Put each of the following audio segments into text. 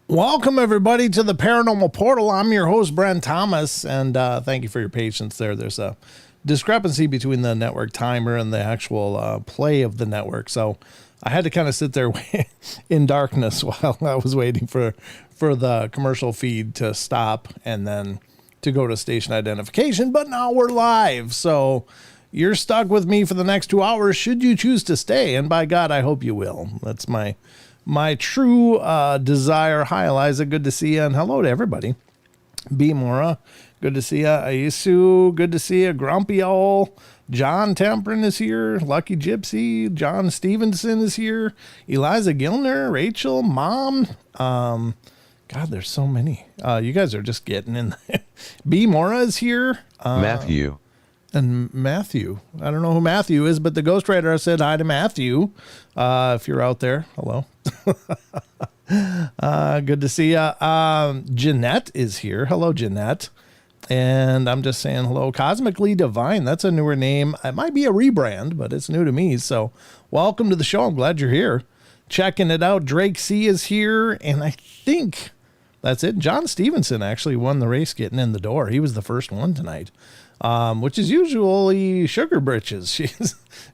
Welcome, everybody, to the Paranormal Portal. I'm your host, Brent Thomas, and thank you for your patience there. There's a discrepancy between the network timer and the actual play of the network, so I had to kind of sit there in darkness while I was waiting for the commercial feed to stop and then to go to station identification, but now we're live, so you're stuck with me for the next 2 hours should you choose to stay, and by God, I hope you will. That's my true desire. Hi, Eliza. Good to see you. And hello to everybody. B. Mora. Good to see you. Aisu. Good to see you. Grumpy Owl. John Temprin is here. Lucky Gypsy. John Stevenson is here. Eliza Gilner. Rachel. Mom. God, there's so many. You guys are just getting in there. B. Mora is here. Matthew. And Matthew. I don't know who Matthew is, but the Ghost Rider said hi to Matthew. If you're out there, hello. Good to see you. Jeanette is here. Hello, Jeanette. And I'm just saying hello. Cosmically Divine. That's a newer name. It might be a rebrand, but it's new to me. So welcome to the show. I'm glad you're here. Checking it out. Drake C is here. And I think that's it. John Stevenson actually won the race getting in the door. He was the first one tonight. Which is usually Sugar Britches.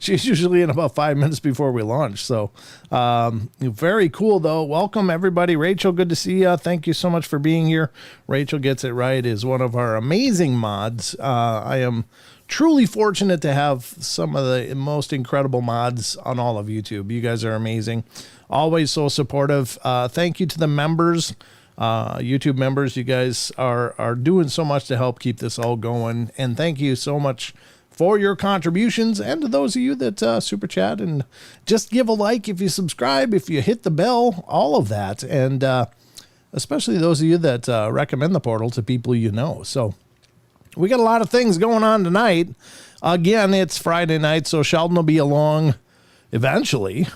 She's usually in about 5 minutes before we launch. So very cool, though. Welcome, everybody. Rachel, good to see you. Thank you so much for being here. Rachel Gets It Right is one of our amazing mods. I am truly fortunate to have some of the most incredible mods on all of YouTube. You guys are amazing. Always so supportive. Thank you to the members. YouTube members, you guys are doing so much to help keep this all going, and thank you so much for your contributions, and to those of you that super chat and just give a like if you subscribe, if you hit the bell, all of that. And especially those of you that recommend the portal to people you know. So we got a lot of things going on tonight. Again, it's Friday night, so Sheldon will be along eventually.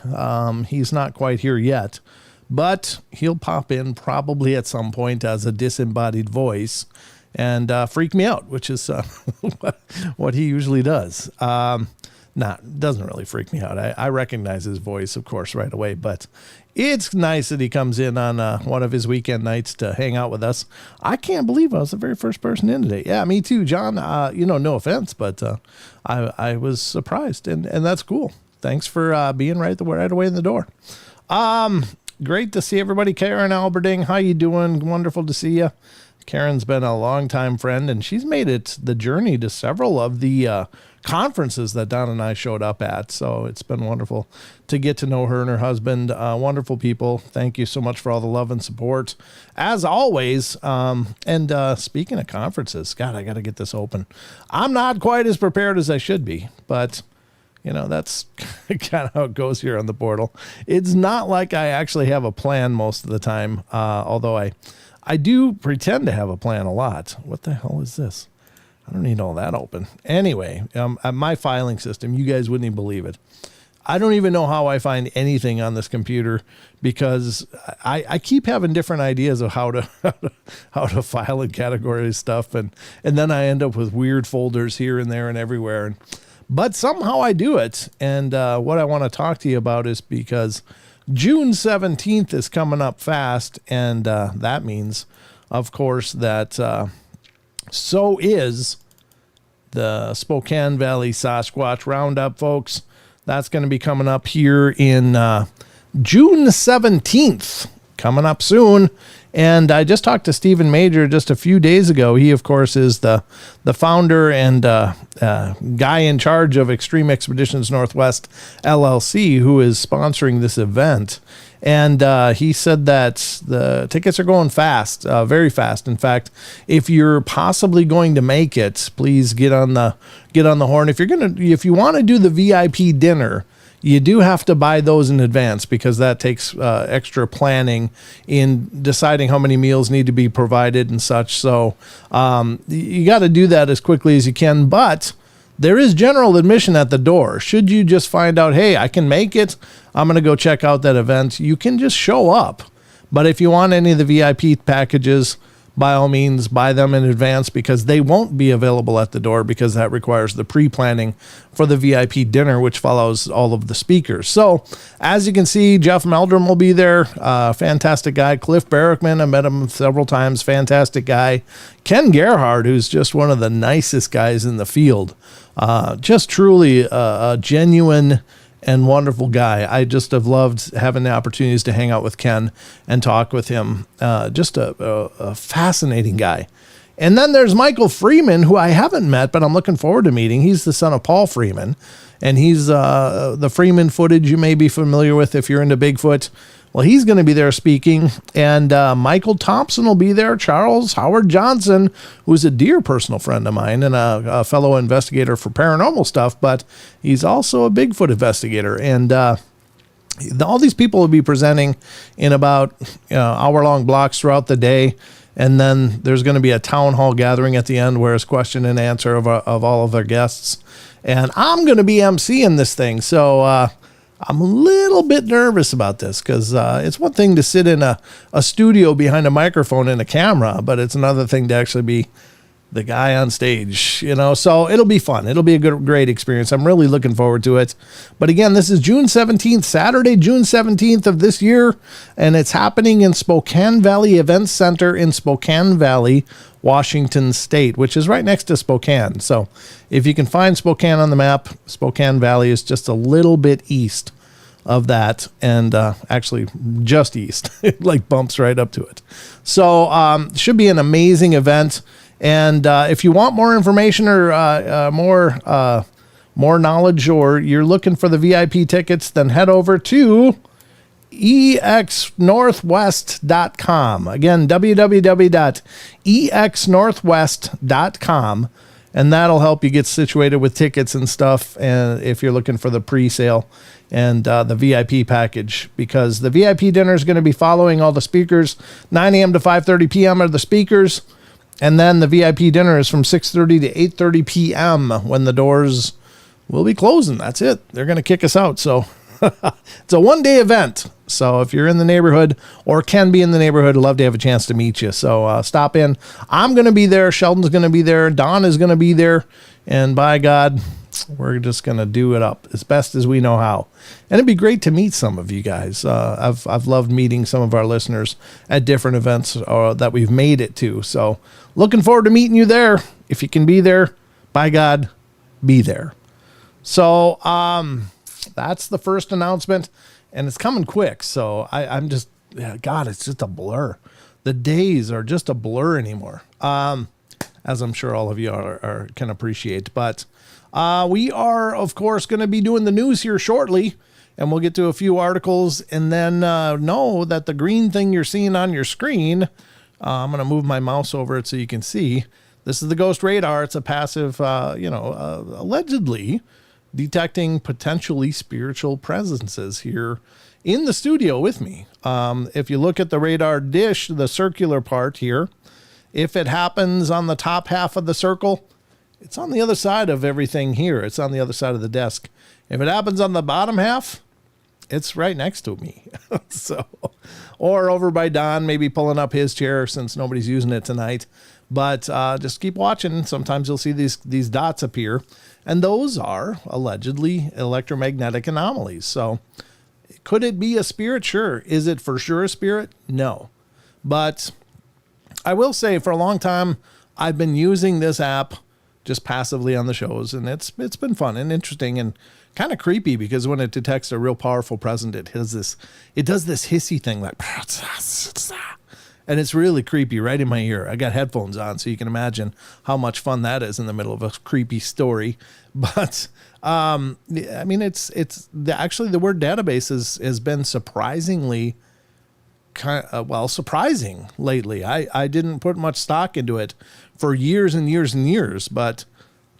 He's not quite here yet, but he'll pop in probably at some point as a disembodied voice and freak me out, which is what he usually does. Doesn't really freak me out. I recognize his voice, of course, right away, but it's nice that he comes in on one of his weekend nights to hang out with us. I can't believe I was the very first person in today. Yeah, me too, John. No offense, but I was surprised, and that's cool. Thanks for being right away in the door. Great to see everybody. Karen Alberding, how you doing? Wonderful to see you. Karen's been a longtime friend, and she's made it the journey to several of the conferences that Don and I showed up at. So it's been wonderful to get to know her and her husband. Wonderful people. Thank you so much for all the love and support, as always. And speaking of conferences, God, I got to get this open. I'm not quite as prepared as I should be, but that's kind of how it goes here on the portal. It's not like I actually have a plan most of the time, although I do pretend to have a plan a lot. What the hell is this? I don't need all that open. Anyway, my filing system, you guys wouldn't even believe it. I don't even know how I find anything on this computer because I keep having different ideas of how to file and categorize stuff. And then I end up with weird folders here and there and everywhere. But somehow I do it. And what I want to talk to you about is because June 17th is coming up fast. And that means, of course, that so is the Spokane Valley Sasquatch Roundup, folks. That's going to be coming up here in June 17th, coming up soon. And I just talked to Stephen Major just a few days ago. He, of course, is the founder and guy in charge of Extreme Expeditions Northwest, LLC, who is sponsoring this event. And he said that the tickets are going fast, very fast. In fact, if you're possibly going to make it, please get on the horn. If you want to do the VIP dinner, you do have to buy those in advance because that takes extra planning in deciding how many meals need to be provided and such. So you got to do that as quickly as you can. But there is general admission at the door. Should you just find out, hey, I can make it, I'm going to go check out that event, you can just show up. But if you want any of the VIP packages, by all means, buy them in advance because they won't be available at the door because that requires the pre-planning for the VIP dinner, which follows all of the speakers. So, as you can see, Jeff Meldrum will be there. Fantastic guy. Cliff Barrickman, I met him several times. Fantastic guy. Ken Gerhard, who's just one of the nicest guys in the field. Just truly a genuine and wonderful guy. I just have loved having the opportunities to hang out with Ken and talk with him. Just a fascinating guy. And then there's Michael Freeman, who I haven't met, but I'm looking forward to meeting. He's the son of Paul Freeman, and he's the Freeman footage you may be familiar with if you're into Bigfoot. Well, he's going to be there speaking, and Michael Thompson will be there. Charles Howard Johnson, who's a dear personal friend of mine and a fellow investigator for paranormal stuff, but he's also a Bigfoot investigator. And all these people will be presenting in about hour-long blocks throughout the day, and then there's going to be a town hall gathering at the end where it's question and answer of all of our guests. And I'm going to be emceeing this thing, so I'm a little bit nervous about this because it's one thing to sit in a studio behind a microphone and a camera, but it's another thing to actually be the guy on stage, so it'll be fun. It'll be a great experience. I'm really looking forward to it. But again, this is June 17th, Saturday, June 17th of this year, and it's happening in Spokane Valley Events Center in Spokane Valley, Washington State, which is right next to Spokane. So if you can find Spokane on the map, Spokane Valley is just a little bit east of that, and actually just east. It like bumps right up to it. So should be an amazing event. And if you want more information or more knowledge, or you're looking for the VIP tickets, then head over to exnorthwest.com. Again, www.exnorthwest.com. and that'll help you get situated with tickets and stuff. And if you're looking for the pre-sale and the VIP package, because the VIP dinner is going to be following all the speakers. 9 a.m. to 5:30 p.m. are the speakers. And then the VIP dinner is from 6:30 to 8:30 p.m. when the doors will be closing. That's it. They're going to kick us out. So it's a one-day event. So if you're in the neighborhood or can be in the neighborhood, I'd love to have a chance to meet you. So stop in. I'm going to be there. Sheldon's going to be there. Don is going to be there. And by God, we're just going to do it up as best as we know how. And it'd be great to meet some of you guys. I've loved meeting some of our listeners at different events that we've made it to. So looking forward to meeting you there. If you can be there, by God, be there. So that's the first announcement, and it's coming quick. So I'm just, God, it's just a blur. The days are just a blur anymore, as I'm sure all of you can appreciate. But we are, of course, going to be doing the news here shortly, and we'll get to a few articles, and then know that the green thing you're seeing on your screen, I'm going to move my mouse over it so you can see. This is the Ghost Radar. It's a passive, allegedly detecting potentially spiritual presences here in the studio with me. If you look at the radar dish, the circular part here, if it happens on the top half of the circle, it's on the other side of everything here. It's on the other side of the desk. If it happens on the bottom half, it's right next to me. So, or over by Don, maybe pulling up his chair since nobody's using it tonight. But just keep watching. Sometimes you'll see these dots appear, and those are allegedly electromagnetic anomalies. So could it be a spirit? Sure. Is it for sure a spirit? No. But I will say for a long time, I've been using this app just passively on the shows, and it's been fun and interesting and kind of creepy, because when it detects a real powerful presence, it does this hissy thing like, and it's really creepy right in my ear. I got headphones on, so you can imagine how much fun that is in the middle of a creepy story. But I mean, actually the word database has been surprisingly surprising lately. I didn't put much stock into it for years and years and years, but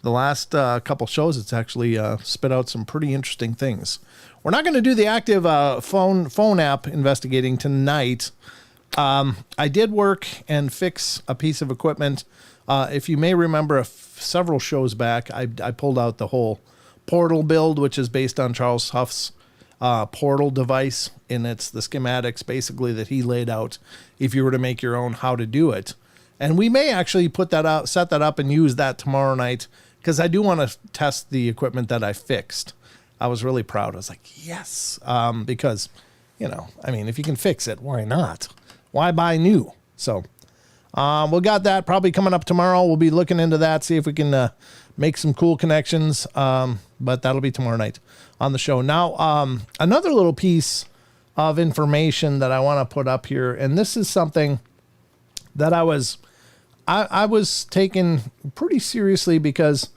the last couple shows, it's actually spit out some pretty interesting things. We're not going to do the active phone app investigating tonight. I did work and fix a piece of equipment. If you may remember several shows back, I pulled out the whole portal build, which is based on Charles Huff's portal device, and it's the schematics basically that he laid out if you were to make your own, how to do it. And we may actually put that out, set that up and use that tomorrow night, because I do want to test the equipment that I fixed. I was really proud. I was like, yes, because, I mean, if you can fix it, why not? Why buy new? So we got that probably coming up tomorrow. We'll be looking into that, see if we can make some cool connections. But that'll be tomorrow night on the show. Now, another little piece of information that I want to put up here, and this is something that I was taking pretty seriously, because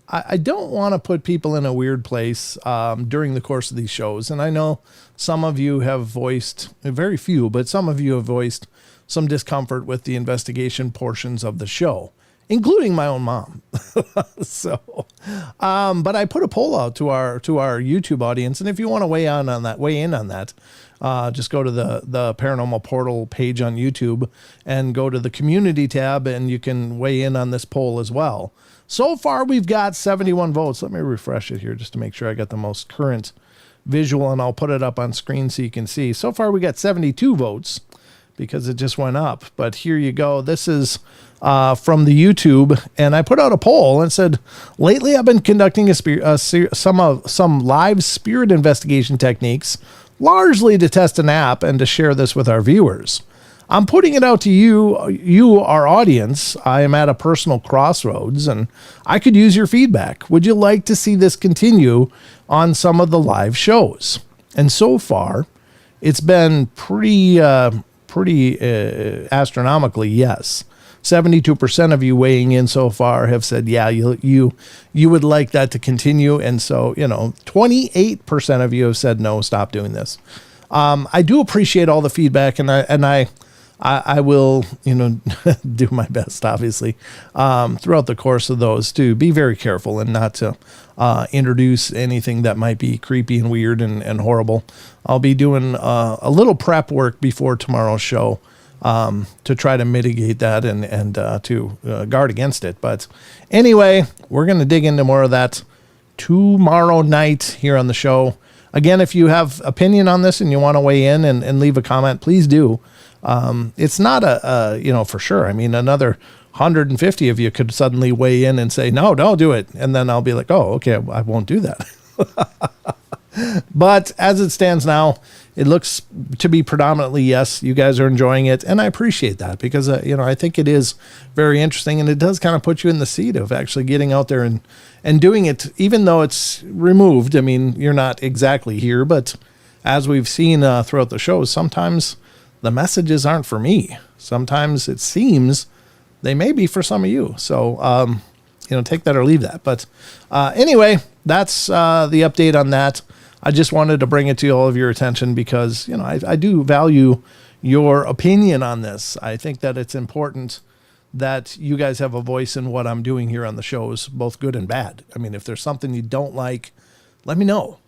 I don't want to put people in a weird place during the course of these shows. And I know some of you have voiced, very few, but some of you have voiced some discomfort with the investigation portions of the show, including my own mom. So, but I put a poll out to our YouTube audience. And if you want to weigh in on that, just go to the Paranormal Portal page on YouTube and go to the community tab, and you can weigh in on this poll as well. So far, we've got 71 votes. Let me refresh it here just to make sure I got the most current visual, and I'll put it up on screen so you can see. So far, we got 72 votes because it just went up. But here you go. This is from the YouTube, and I put out a poll and said, lately I've been conducting some live spirit investigation techniques, largely to test an app and to share this with our viewers. I'm putting it out to you, our audience. I am at a personal crossroads, and I could use your feedback. Would you like to see this continue on some of the live shows? And so far, it's been pretty astronomically yes. 72% of you weighing in so far have said, yeah, you would like that to continue. And so, 28% of you have said, no, stop doing this. I do appreciate all the feedback, and I will, do my best, obviously, throughout the course of those to be very careful and not to introduce anything that might be creepy and weird and horrible. I'll be doing a little prep work before tomorrow's show to try to mitigate that and to guard against it. But anyway, we're going to dig into more of that tomorrow night here on the show. Again, if you have opinion on this and you want to weigh in and leave a comment, please do. It's not for sure. I mean, another 150 of you could suddenly weigh in and say, no, don't do it. And then I'll be like, oh, okay, I won't do that. But as it stands now, it looks to be predominantly yes. You guys are enjoying it, and I appreciate that because I think it is very interesting, and it does kind of put you in the seat of actually getting out there and doing it, even though it's removed. I mean, you're not exactly here, but as we've seen throughout the shows, sometimes the messages aren't for me. Sometimes it seems they may be for some of you. So take that or leave that. But anyway, that's the update on that. I just wanted to bring it to all of your attention because, I do value your opinion on this. I think that it's important that you guys have a voice in what I'm doing here on the shows, both good and bad. I mean, if there's something you don't like, let me know.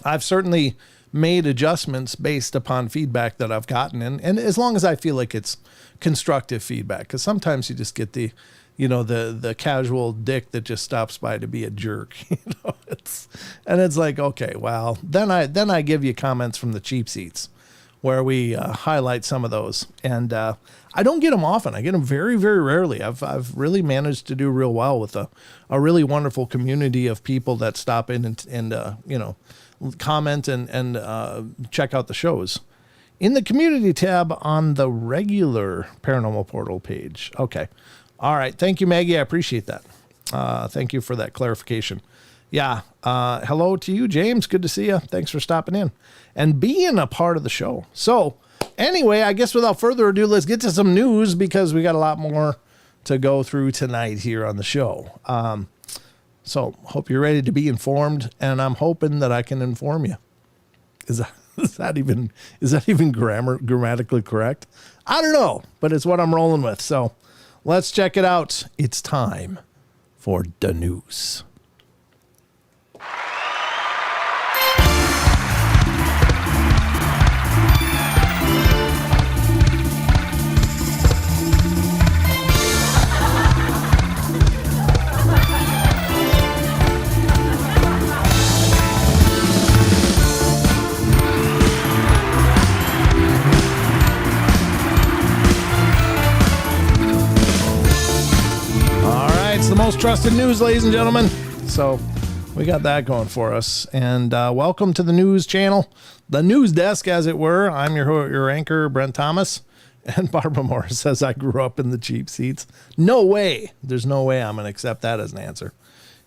I've certainly made adjustments based upon feedback that I've gotten. And as long as I feel like it's constructive feedback, because sometimes you just get the casual dick that just stops by to be a jerk, it's like, okay, well, then I give you comments from the cheap seats where we highlight some of those. And I don't get them often. I get them very, very rarely. I've really managed to do real well with a really wonderful community of people that stop in and comment and check out the shows in the community tab on the regular Paranormal Portal page. Okay. All right. Thank you, Maggie. I appreciate that. Thank you for that clarification. Yeah. Hello to you, James. Good to see you. Thanks for stopping in and being a part of the show. So anyway, I guess without further ado, let's get to some news because we got a lot more to go through tonight here on the show. So hope you're ready to be informed, and I'm hoping that I can inform you. Is that even grammatically correct? I don't know, but it's what I'm rolling with. So let's check it out. It's time for the news. Most trusted news, ladies and gentlemen. So we got that going for us. And welcome to the news channel, the news desk, as it were. I'm your anchor, Brent Thomas. And Barbara Morris says I grew up in the cheap seats. No way. There's no way I'm going to accept that as an answer.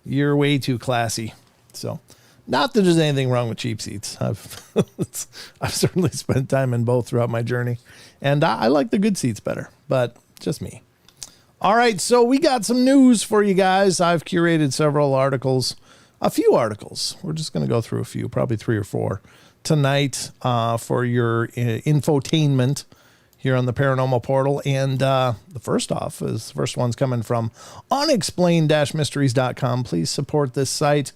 You're way too classy. So not that there's anything wrong with cheap seats. I've certainly spent time in both throughout my journey. And I like the good seats better, but just me. All right, so we got some news for you guys. I've curated several articles, a few articles. We're just going to go through a few, probably 3 or 4 tonight for your infotainment here on the Paranormal Portal. And the first one's coming from unexplained-mysteries.com. Please support this site.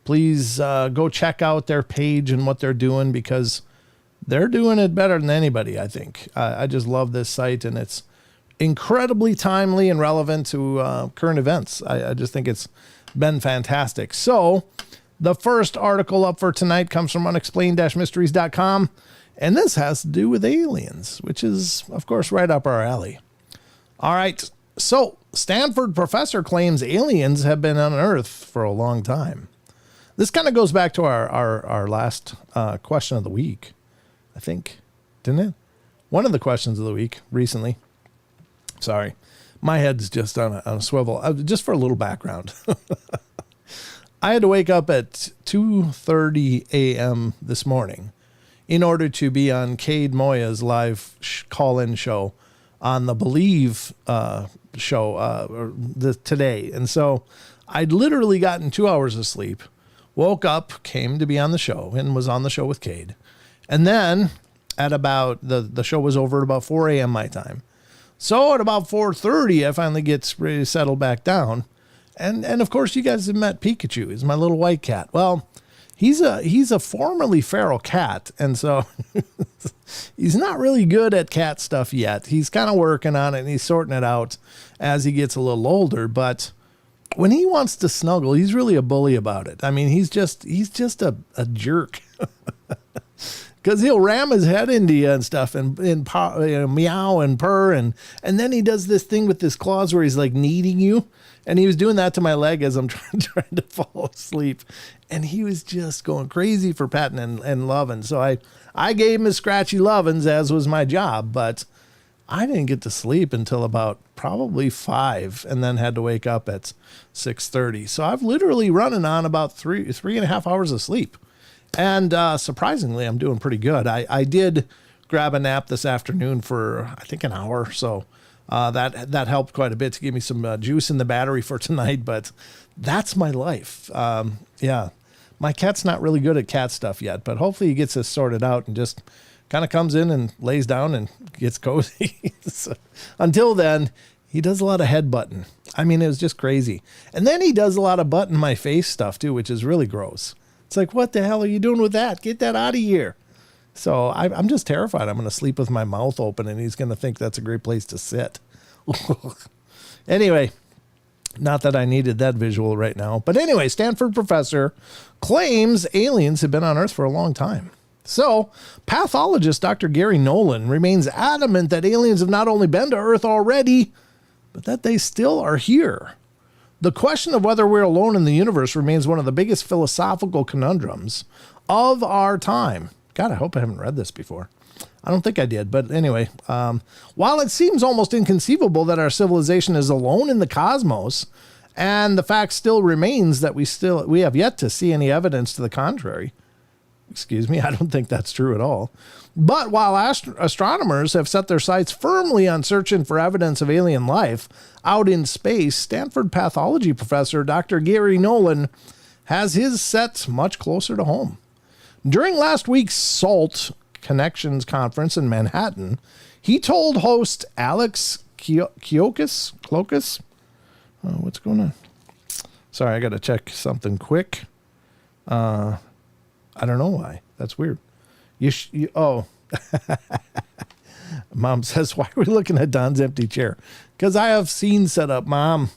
Please go check out their page and what they're doing because they're doing it better than anybody, I think. I just love this site, and it's incredibly timely and relevant to current events. I just think it's been fantastic. So the first article up for tonight comes from unexplained-mysteries.com, and this has to do with aliens, which is, of course, right up our alley. All right, so Stanford professor claims aliens have been on Earth for a long time. This kind of goes back to our last question of the week, I think, didn't it? One of the questions of the week recently. Sorry, my head's just on a swivel. Just for a little background. I had to wake up at 2:30 a.m. this morning in order to be on Cade Moya's live call-in show on the Believe show today. And so I'd literally gotten 2 hours of sleep, woke up, came to be on the show, and was on the show with Cade. And then at about the show was over at about 4 a.m. my time. So at about 4:30, I finally get ready to settle back down. And of course, you guys have met Pikachu. He's my little white cat. Well, he's a formerly feral cat, and so he's not really good at cat stuff yet. He's kind of working on it, and he's sorting it out as he gets a little older. But when he wants to snuggle, he's really a bully about it. I mean, he's just a jerk. Because he'll ram his head into you and stuff and meow and purr. And then he does this thing with his claws where he's like kneading you. And he was doing that to my leg as I'm trying to fall asleep. And he was just going crazy for petting and loving. So I gave him his scratchy lovins, as was my job. But I didn't get to sleep until about probably 5 and then had to wake up at 6:30. So I've literally running on about 3.5 hours of sleep. And surprisingly, I'm doing pretty good. I did grab a nap this afternoon for, I think, an hour. So that helped quite a bit to give me some juice in the battery for tonight. But that's my life. Yeah, my cat's not really good at cat stuff yet. But hopefully he gets this sorted out and just kind of comes in and lays down and gets cozy. So, until then, he does a lot of head butting. I mean, it was just crazy. And then he does a lot of butt in my face stuff, too, which is really gross. It's like, what the hell are you doing with that? Get that out of here. So I'm just terrified. I'm going to sleep with my mouth open, and he's going to think that's a great place to sit. Anyway, not that I needed that visual right now. But anyway, Stanford professor claims aliens have been on Earth for a long time. So pathologist Dr. Gary Nolan remains adamant that aliens have not only been to Earth already, but that they still are here. The question of whether we're alone in the universe remains one of the biggest philosophical conundrums of our time. God, I hope I haven't read this before. I don't think I did, but anyway, while it seems almost inconceivable that our civilization is alone in the cosmos, and the fact still remains that we have yet to see any evidence to the contrary. Excuse me, I don't think that's true at all. But while astronomers have set their sights firmly on searching for evidence of alien life out in space, Stanford pathology professor Dr. Gary Nolan has his sets much closer to home. During last week's SALT Connections conference in Manhattan, he told host Alex Klokas, what's going on? Sorry, I got to check something quick. I don't know why. That's weird. Mom says, why are we looking at Don's empty chair? Because I have scenes set up, Mom.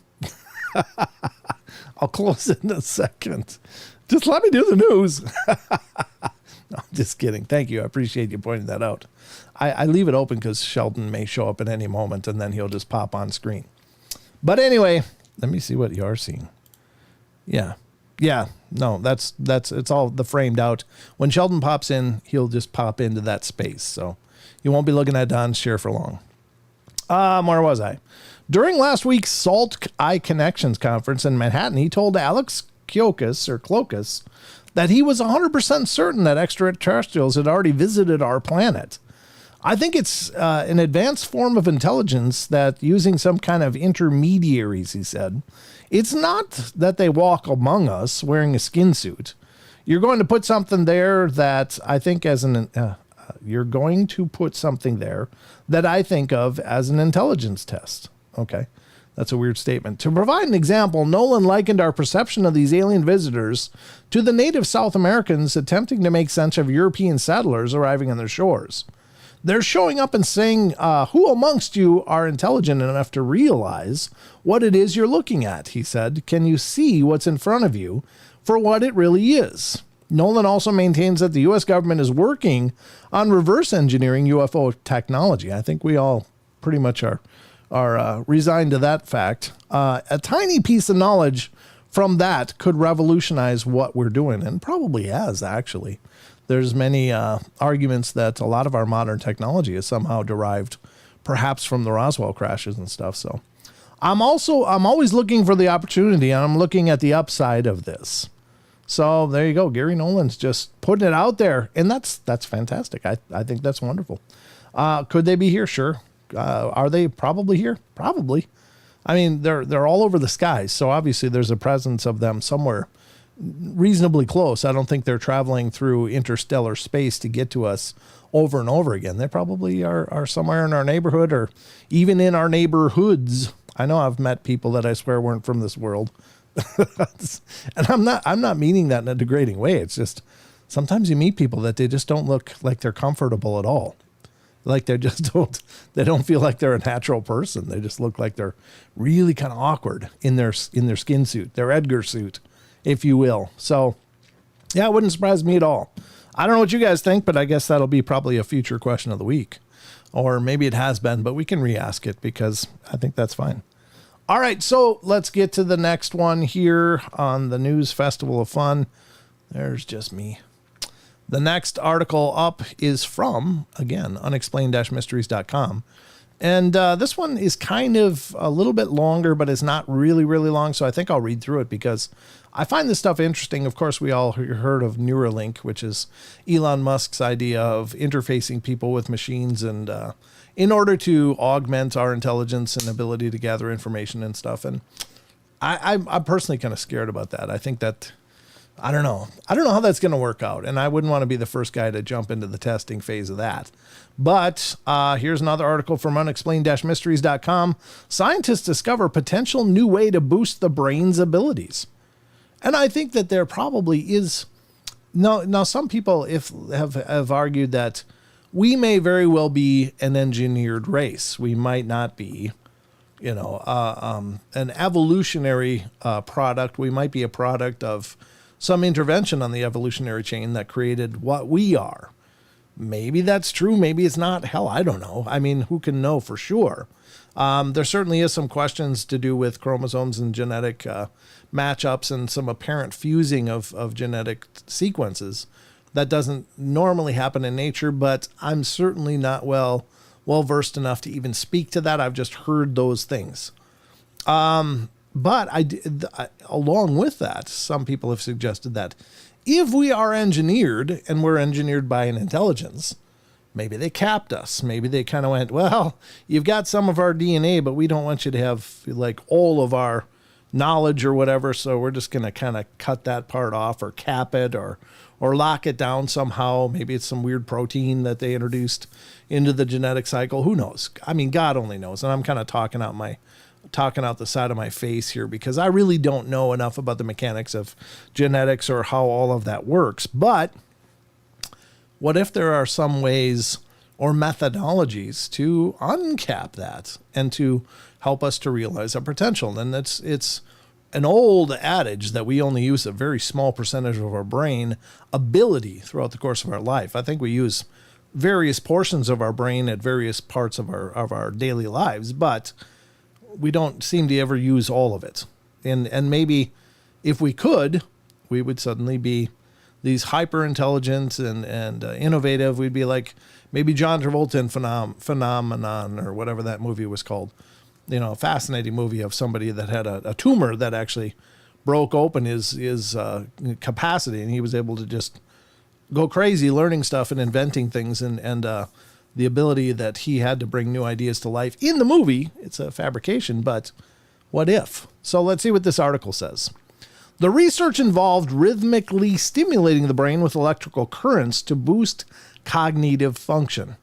I'll close it in a second. Just let me do the news. No, I'm just kidding. Thank you. I appreciate you pointing that out. I leave it open because Sheldon may show up at any moment and then he'll just pop on screen. But anyway, let me see what you are seeing. Yeah. No, that's it's all the framed out. When Sheldon pops in, he'll just pop into that space. So you won't be looking at Don's chair for long. Where was I? During last week's SALT Eye Connections conference in Manhattan, he told Alex Klokas that he was 100% certain that extraterrestrials had already visited our planet. I think it's an advanced form of intelligence that using some kind of intermediaries, he said. It's not that they walk among us wearing a skin suit. You're going to put something there that I think you're going to put something there that I think of as an intelligence test. Okay. That's a weird statement. To provide an example, Nolan likened our perception of these alien visitors to the native South Americans attempting to make sense of European settlers arriving on their shores. They're showing up and saying, who amongst you are intelligent enough to realize what it is you're looking at? He said, can you see what's in front of you for what it really is? Nolan also maintains that the U.S. government is working on reverse engineering UFO technology. I think we all pretty much are resigned to that fact. A tiny piece of knowledge from that could revolutionize what we're doing, and probably has, actually. There's many arguments that a lot of our modern technology is somehow derived perhaps from the Roswell crashes and stuff. So I'm always looking for the opportunity, and I'm looking at the upside of this. So there you go. Gary Nolan's just putting it out there, and that's fantastic. I think that's wonderful. Could they be here? Sure. Are they probably here? Probably. I mean, they're all over the skies, so obviously there's a presence of them somewhere reasonably close. I don't think they're traveling through interstellar space to get to us over and over again. They probably are somewhere in our neighborhood or even in our neighborhoods. I know I've met people that I swear weren't from this world. And I'm not meaning that in a degrading way. It's just sometimes you meet people that they just don't look like they're comfortable at all. Like they don't feel like they're a natural person. They just look like they're really kind of awkward in their skin suit, their Edgar suit, if you will. So yeah, it wouldn't surprise me at all. I don't know what you guys think, but I guess that'll be probably a future question of the week, or maybe it has been, but we can re-ask it because I think that's fine. All right, so let's get to the next one here on the News Festival of Fun. There's just me. The next article up is from, again, unexplained-mysteries.com. And this one is kind of a little bit longer, but it's not really, really long. So I think I'll read through it because I find this stuff interesting. Of course, we all heard of Neuralink, which is Elon Musk's idea of interfacing people with machines and in order to augment our intelligence and ability to gather information and stuff. And I'm personally kind of scared about that. I think that, I don't know how that's going to work out. And I wouldn't want to be the first guy to jump into the testing phase of that. But here's another article from unexplained-mysteries.com. Scientists discover potential new way to boost the brain's abilities. And I think that there probably is. Now some people have argued that we may very well be an engineered race. We might not be, an evolutionary product. We might be a product of some intervention on the evolutionary chain that created what we are. Maybe that's true. Maybe it's not. Hell, I don't know. I mean, who can know for sure? There certainly is some questions to do with chromosomes and genetic matchups and some apparent fusing of genetic sequences. That doesn't normally happen in nature, but I'm certainly not well versed enough to even speak to that. I've just heard those things. But along with that, some people have suggested that if we are engineered and we're engineered by an intelligence, maybe they capped us. Maybe they kind of went, well, you've got some of our DNA, but we don't want you to have like all of our knowledge or whatever. So we're just going to kind of cut that part off or cap it or lock it down somehow. Maybe it's some weird protein that they introduced into the genetic cycle. Who knows? I mean, God only knows. And I'm kind of talking out the side of my face here because I really don't know enough about the mechanics of genetics or how all of that works. But what if there are some ways or methodologies to uncap that and to help us to realize our potential? And it's an old adage that we only use a very small percentage of our brain ability throughout the course of our life. I think we use various portions of our brain at various parts of our daily lives, but we don't seem to ever use all of it. And maybe if we could, we would suddenly be these hyper intelligent and innovative. We'd be like maybe John Travolta in Phenomenon or whatever that movie was called. A fascinating movie of somebody that had a tumor that actually broke open his capacity, and he was able to just go crazy learning stuff and inventing things and the ability that he had to bring new ideas to life. In the movie, it's a fabrication, but what if? So let's see what this article says. The research involved rhythmically stimulating the brain with electrical currents to boost cognitive function.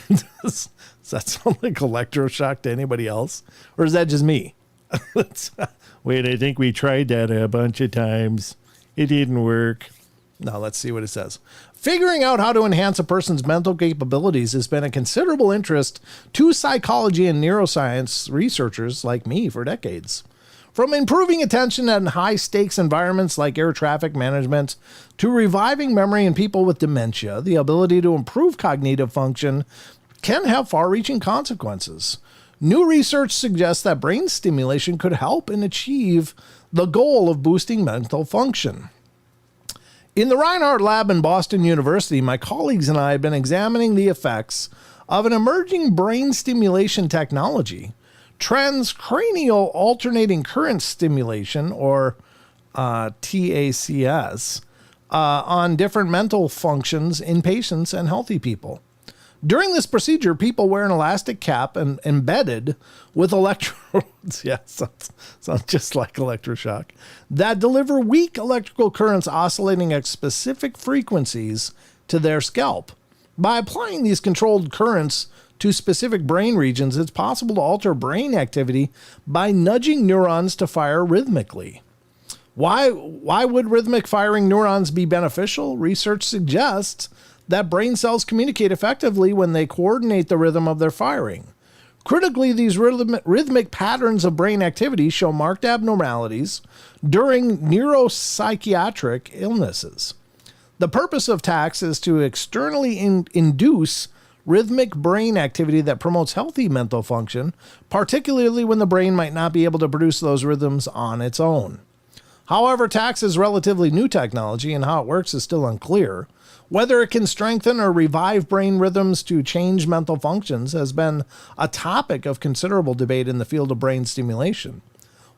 Does that sound like electroshock to anybody else? Or is that just me? Wait, I think we tried that a bunch of times. It didn't work. Now let's see what it says. Figuring out how to enhance a person's mental capabilities has been a considerable interest to psychology and neuroscience researchers like me for decades. From improving attention in high-stakes environments like air traffic management to reviving memory in people with dementia, the ability to improve cognitive function can have far-reaching consequences. New research suggests that brain stimulation could help and achieve the goal of boosting mental function. In the Reinhardt Lab in Boston University, my colleagues and I have been examining the effects of an emerging brain stimulation technology, transcranial alternating current stimulation, or TACS, on different mental functions in patients and healthy people. During this procedure, people wear an elastic cap and embedded with electrodes. Yeah, sounds just like electroshock. That deliver weak electrical currents oscillating at specific frequencies to their scalp. By applying these controlled currents to specific brain regions, it's possible to alter brain activity by nudging neurons to fire rhythmically. Why would rhythmic firing neurons be beneficial? Research suggests that brain cells communicate effectively when they coordinate the rhythm of their firing. Critically, these rhythmic patterns of brain activity show marked abnormalities during neuropsychiatric illnesses. The purpose of TACs is to externally induce rhythmic brain activity that promotes healthy mental function, particularly when the brain might not be able to produce those rhythms on its own. However, TACs is relatively new technology, and how it works is still unclear. Whether it can strengthen or revive brain rhythms to change mental functions has been a topic of considerable debate in the field of brain stimulation.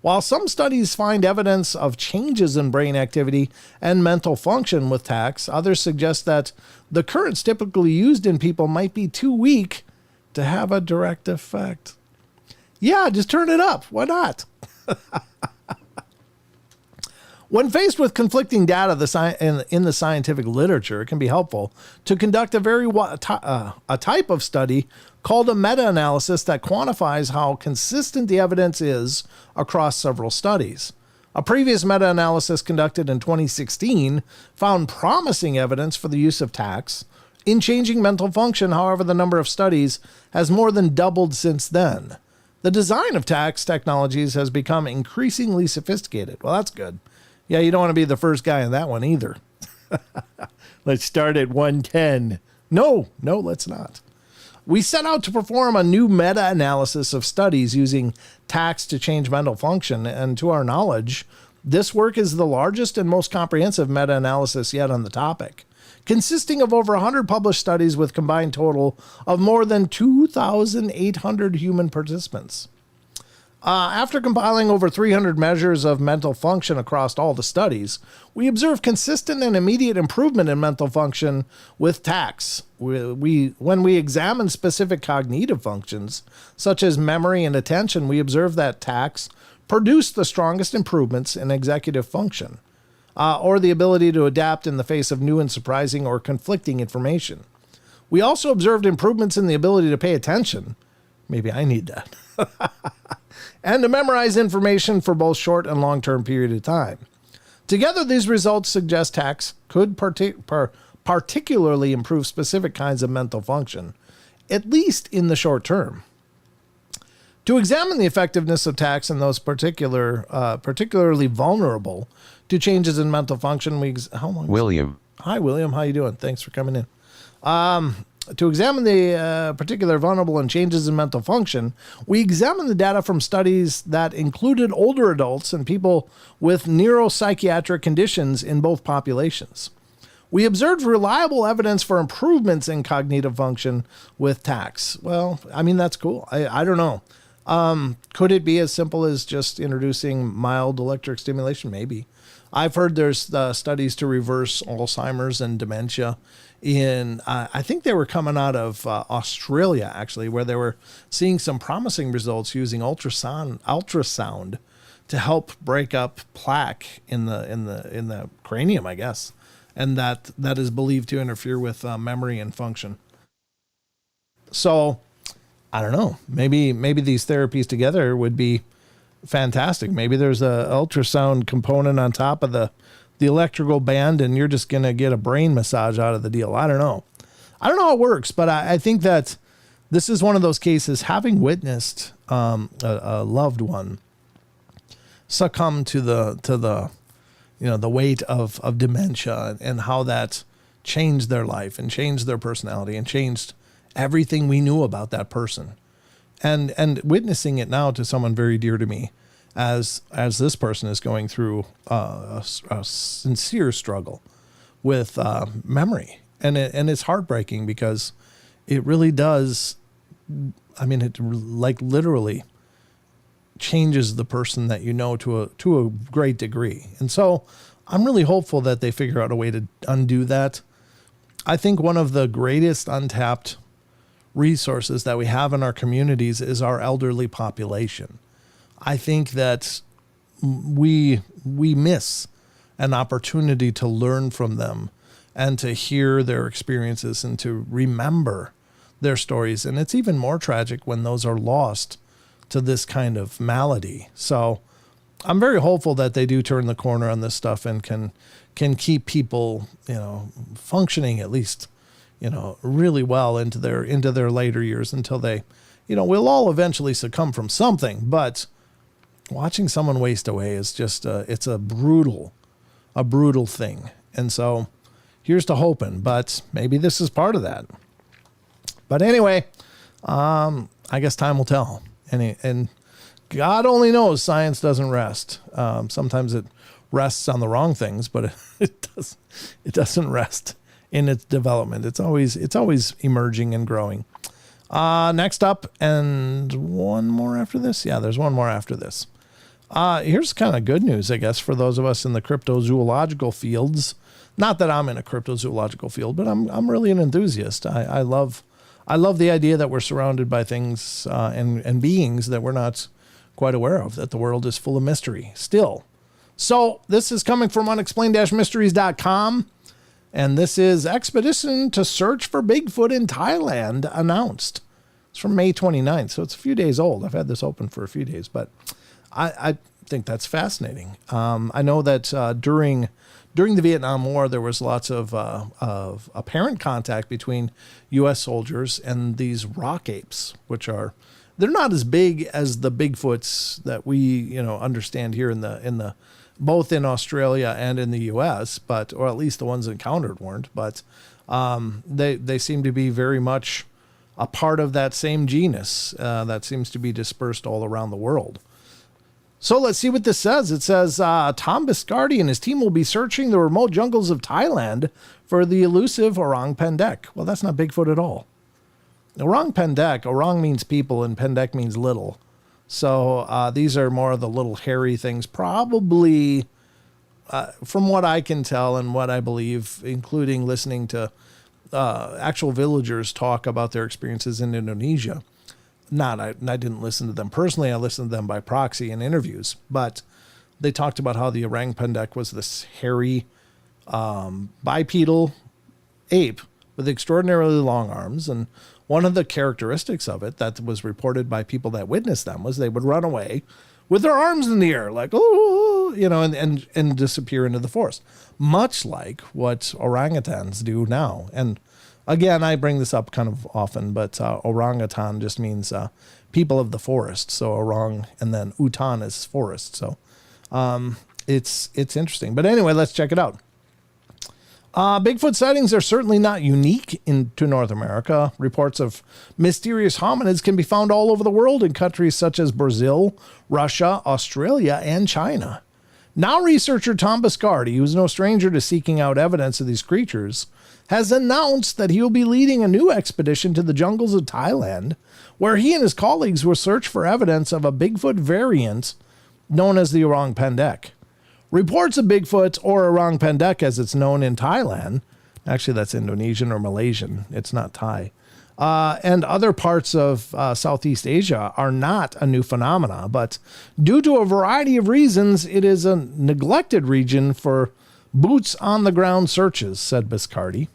While some studies find evidence of changes in brain activity and mental function with TACs, others suggest that the currents typically used in people might be too weak to have a direct effect. Yeah, just turn it up. Why not? When faced with conflicting data in the scientific literature, it can be helpful to conduct a type of study called a meta-analysis that quantifies how consistent the evidence is across several studies. A previous meta-analysis conducted in 2016 found promising evidence for the use of TACs in changing mental function. However, the number of studies has more than doubled since then. The design of TACs technologies has become increasingly sophisticated. Well, that's good. Yeah, you don't want to be the first guy in that one either. Let's start at 110. No, let's not. We set out to perform a new meta-analysis of studies using TACs to change mental function, and to our knowledge, this work is the largest and most comprehensive meta-analysis yet on the topic, consisting of over 100 published studies with combined total of more than 2,800 human participants. After compiling over 300 measures of mental function across all the studies, we observed consistent and immediate improvement in mental function with TACs. When we examined specific cognitive functions, such as memory and attention, we observed that TACs produced the strongest improvements in executive function, or the ability to adapt in the face of new and surprising or conflicting information. We also observed improvements in the ability to pay attention. Maybe I need that. And to memorize information for both short and long-term period of time. Together, these results suggest TACs could particularly improve specific kinds of mental function, at least in the short term. To examine the effectiveness of TACs in those particularly vulnerable to changes in mental function, William. Hi, William. How you doing? Thanks for coming in. To examine the particular vulnerable and changes in mental function, we examined the data from studies that included older adults and people with neuropsychiatric conditions in both populations. We observed reliable evidence for improvements in cognitive function with TACs. Well, I mean, that's cool. I don't know. Could it be as simple as just introducing mild electric stimulation? Maybe. I've heard there's studies to reverse Alzheimer's and dementia I think they were coming out of Australia, actually, where they were seeing some promising results using ultrasound to help break up plaque in the cranium, I guess. And that is believed to interfere with memory and function. So I don't know, maybe these therapies together would be fantastic. Maybe there's a ultrasound component on top of the electrical band, and you're just going to get a brain massage out of the deal. I don't know how it works, but I think that this is one of those cases, having witnessed a loved one succumb to the weight of dementia, and how that changed their life and changed their personality and changed everything we knew about that person, and witnessing it now to someone very dear to me, as this person is going through a sincere struggle with memory. And it's heartbreaking, because it really does. I mean, it like literally changes the person that you know to a great degree. And so I'm really hopeful that they figure out a way to undo that. I think one of the greatest untapped resources that we have in our communities is our elderly population. I think that we miss an opportunity to learn from them and to hear their experiences and to remember their stories. And it's even more tragic when those are lost to this kind of malady. So I'm very hopeful that they do turn the corner on this stuff and can keep people, functioning at least, really well into their later years until they, we'll all eventually succumb from something. But watching someone waste away is just, it's a brutal thing. And so here's to hoping, but maybe this is part of that. But anyway, I guess time will tell. And God only knows science doesn't rest. Sometimes it rests on the wrong things, but it doesn't rest in its development. It's always emerging and growing. Next up, and one more after this. Yeah, there's one more after this. Here's kind of good news, I guess, for those of us in the cryptozoological fields. Not that I'm in a cryptozoological field, but I'm really an enthusiast. I love the idea that we're surrounded by things and beings that we're not quite aware of, that the world is full of mystery still. So this is coming from unexplained-mysteries.com, and this is expedition to search for Bigfoot in Thailand announced. It's from May 29th, so it's a few days old. I've had this open for a few days, but I think that's fascinating. I know that during the Vietnam War, there was lots of apparent contact between U.S. soldiers and these rock apes, they're not as big as the Bigfoots that we understand here in the both in Australia and in the U.S., or at least the ones encountered weren't. But they seem to be very much a part of that same genus that seems to be dispersed all around the world. So let's see what this says. It says Tom Biscardi and his team will be searching the remote jungles of Thailand for the elusive orang pendek. Well, that's not Bigfoot at all. Orang pendek, orang means people and pendek means little. So these are more of the little hairy things, probably from what I can tell and what I believe, including listening to actual villagers talk about their experiences in Indonesia. I didn't listen to them personally. I listened to them by proxy in interviews, but they talked about how the orang pendek was this hairy bipedal ape with extraordinarily long arms. And one of the characteristics of it that was reported by people that witnessed them was they would run away with their arms in the air, like, oh, and disappear into the forest, much like what orangutans do now. And again, I bring this up kind of often, but orangutan just means people of the forest. So orang and then utan is forest. So it's interesting. But anyway, let's check it out. Bigfoot sightings are certainly not unique to North America. Reports of mysterious hominids can be found all over the world in countries such as Brazil, Russia, Australia, and China. Now researcher Tom Biscardi, who is no stranger to seeking out evidence of these creatures, has announced that he will be leading a new expedition to the jungles of Thailand, where he and his colleagues will search for evidence of a Bigfoot variant known as the orang pendek. Reports of Bigfoot, or orang pendek as it's known in Thailand, actually that's Indonesian or Malaysian, it's not Thai, and other parts of Southeast Asia are not a new phenomena, but due to a variety of reasons, it is a neglected region for boots-on-the-ground searches, said Biscardi.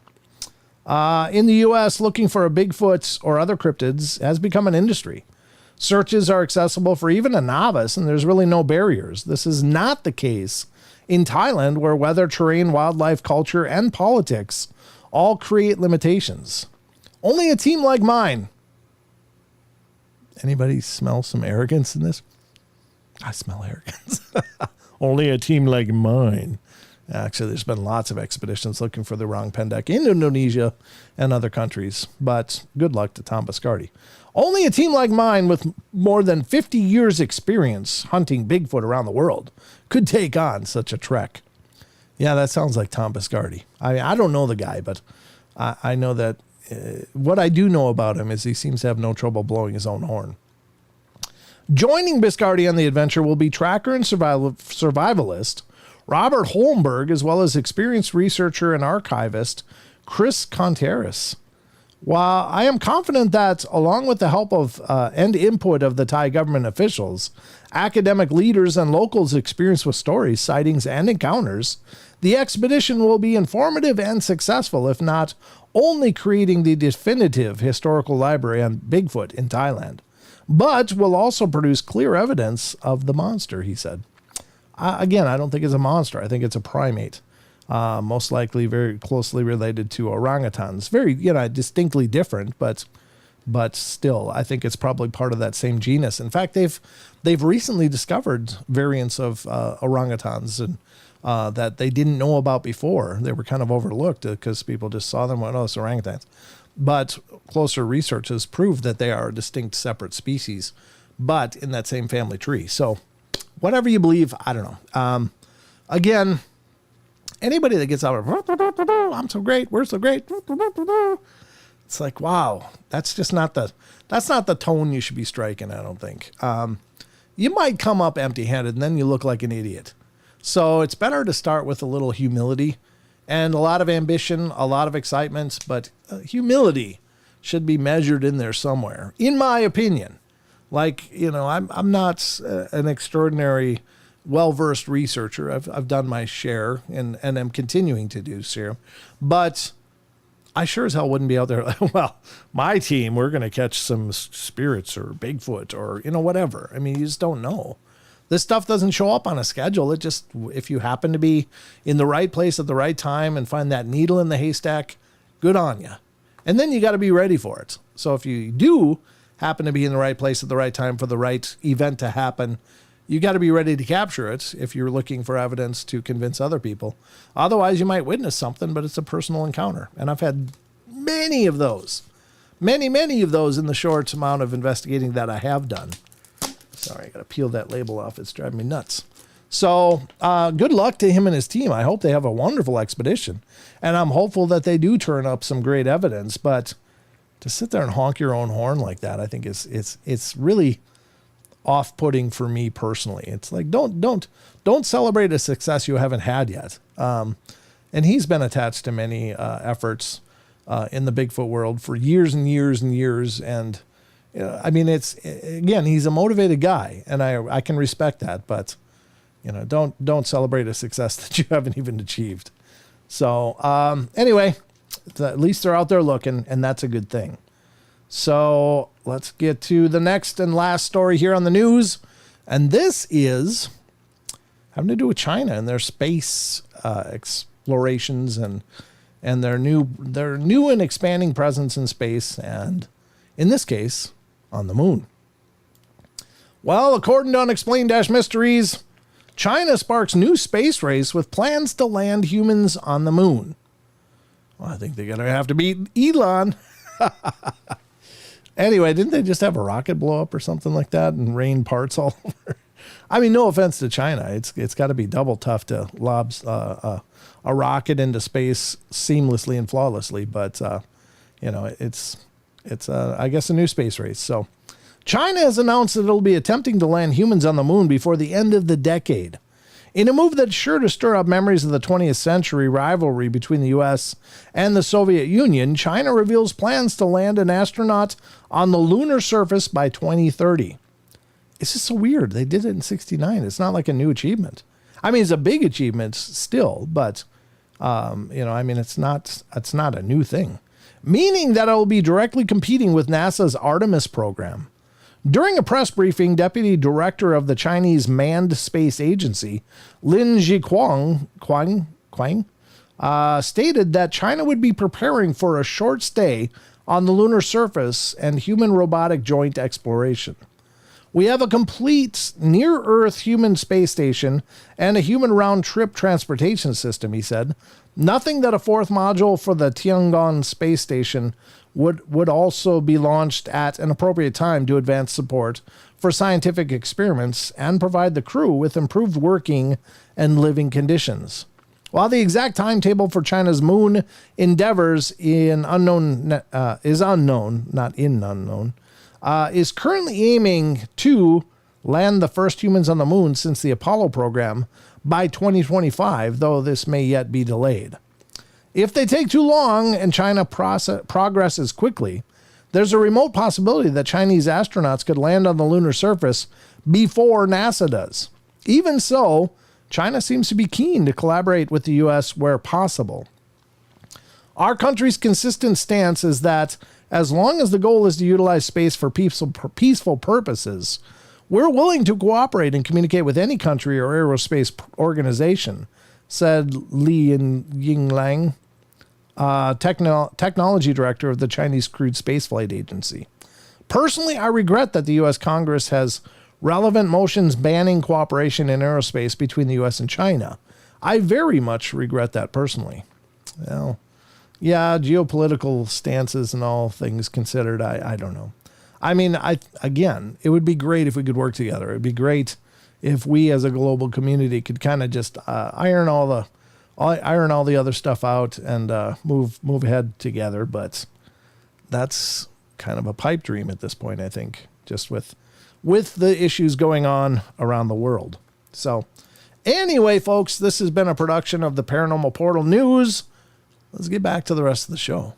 In the U.S., looking for a Bigfoot or other cryptids has become an industry. Searches are accessible for even a novice, and there's really no barriers. This is not the case in Thailand, where weather, terrain, wildlife, culture, and politics all create limitations. Only a team like mine. Anybody smell some arrogance in this? I smell arrogance. Only a team like mine. Actually, there's been lots of expeditions looking for the orang pendek in Indonesia and other countries, but good luck to Tom Biscardi. Only a team like mine with more than 50 years experience hunting Bigfoot around the world could take on such a trek. Yeah, that sounds like Tom Biscardi. I don't know the guy, but I know that what I do know about him is he seems to have no trouble blowing his own horn. Joining Biscardi on the adventure will be tracker and survivalist Robert Holmberg, as well as experienced researcher and archivist Chris Contreras. While I am confident that, along with the help of and input of the Thai government officials, academic leaders, and locals experienced with stories, sightings, and encounters, the expedition will be informative and successful, if not only creating the definitive historical library on Bigfoot in Thailand, but will also produce clear evidence of the monster, he said. Again, I don't think it's a monster. I think it's a primate. Most likely very closely related to orangutans. Very, distinctly different, but still, I think it's probably part of that same genus. In fact, they've recently discovered variants of orangutans and that they didn't know about before. They were kind of overlooked because people just saw them and went, oh, it's orangutans. But closer research has proved that they are a distinct, separate species, but in that same family tree. So whatever you believe, I don't know. Again, anybody that gets out of, I'm so great, we're so great, it's like, wow, that's not the tone you should be striking, I don't think. You might come up empty-handed and then you look like an idiot. So it's better to start with a little humility and a lot of ambition, a lot of excitement, but humility should be measured in there somewhere, in my opinion. Like, I'm not an extraordinary well-versed researcher. I've done my share and am continuing to do so, but I sure as hell wouldn't be out there like, well, my team, we're going to catch some spirits or Bigfoot or, whatever. I mean, you just don't know. This stuff doesn't show up on a schedule. It just, if you happen to be in the right place at the right time and find that needle in the haystack, good on you. And then you got to be ready for it. So if you do happen to be in the right place at the right time for the right event to happen, you got to be ready to capture it if you're looking for evidence to convince other people. Otherwise, you might witness something, but it's a personal encounter. And I've had many of those, many of those in the short amount of investigating that I have done. Sorry, I got to peel that label off. It's driving me nuts. So good luck to him and his team. I hope they have a wonderful expedition. And I'm hopeful that they do turn up some great evidence. But to sit there and honk your own horn like that, I think it's really off-putting for me personally. It's like, don't celebrate a success you haven't had yet. And he's been attached to many efforts in the Bigfoot world for years and years and years. And I mean, he's a motivated guy, and I can respect that, but don't celebrate a success that you haven't even achieved. So anyway, at least they're out there looking, and that's a good thing. So let's get to the next and last story here on the news. And this is having to do with China and their space explorations and their new and expanding presence in space, and in this case, on the moon. Well, according to Unexplained Mysteries, China sparks new space race with plans to land humans on the moon. Well, I think they're going to have to beat Elon. Anyway, didn't they just have a rocket blow up or something like that and rain parts all over? I mean, no offense to China. It's got to be double tough to lob a rocket into space seamlessly and flawlessly. But, it's I guess, a new space race. So China has announced that it'll be attempting to land humans on the moon before the end of the decade. In a move that's sure to stir up memories of the 20th century rivalry between the U.S. and the Soviet Union, China reveals plans to land an astronaut on the lunar surface by 2030. It's just so weird. They did it in 1969. It's not like a new achievement. I mean, it's a big achievement still, but, it's not a new thing. Meaning that it will be directly competing with NASA's Artemis program. During a press briefing, Deputy Director of the Chinese Manned Space Agency, Lin Jiquang, stated that China would be preparing for a short stay on the lunar surface and human-robotic joint exploration. We have a complete near-Earth human space station and a human round-trip transportation system, he said. Nothing that a fourth module for the Tiangong space station would also be launched at an appropriate time to advance support for scientific experiments and provide the crew with improved working and living conditions. While the exact timetable for China's moon endeavors is unknown, is currently aiming to land the first humans on the moon since the Apollo program by 2025, though this may yet be delayed. If they take too long and China progresses quickly, there's a remote possibility that Chinese astronauts could land on the lunar surface before NASA does. Even so, China seems to be keen to collaborate with the U.S. where possible. Our country's consistent stance is that as long as the goal is to utilize space for peaceful purposes, we're willing to cooperate and communicate with any country or aerospace organization, said Li Yinglang, technology director of the Chinese Crewed Spaceflight Agency. Personally, I regret that the U.S. Congress has relevant motions banning cooperation in aerospace between the U.S. and China. I very much regret that personally. Well, yeah, geopolitical stances and all things considered, I don't know. I mean, again, it would be great if we could work together. It'd be great if we as a global community could kind of just iron all the other stuff out and move ahead together. But that's kind of a pipe dream at this point, I think, just with the issues going on around the world. So anyway, folks, this has been a production of the Paranormal Portal News. Let's get back to the rest of the show.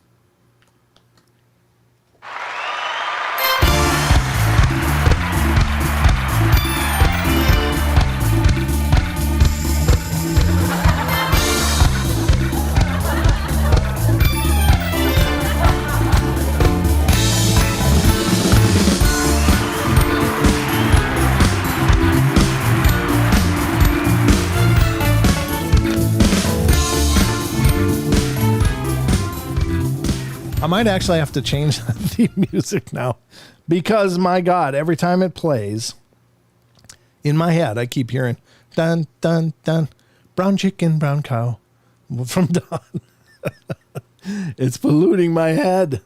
I might actually have to change the music now because, my God, every time it plays, in my head, I keep hearing, dun, dun, dun, brown chicken, brown cow from Dawn. It's polluting my head.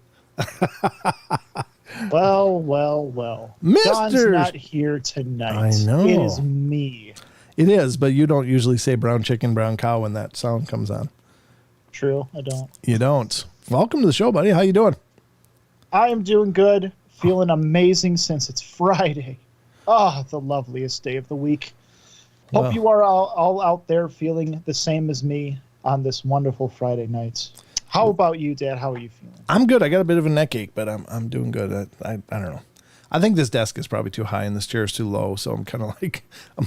Well. Dawn's not here tonight. I know. It is me. It is, but you don't usually say brown chicken, brown cow when that sound comes on. True, I don't. You don't. Welcome to the show, buddy. How you doing? I am doing good. Feeling amazing since it's Friday. Oh, the loveliest day of the week. Hope you are all out there feeling the same as me on this wonderful Friday night. How about you, Dad? How are you feeling? I'm good. I got a bit of a neck ache, but I'm doing good. I don't know. I think this desk is probably too high and this chair is too low, so I'm kind of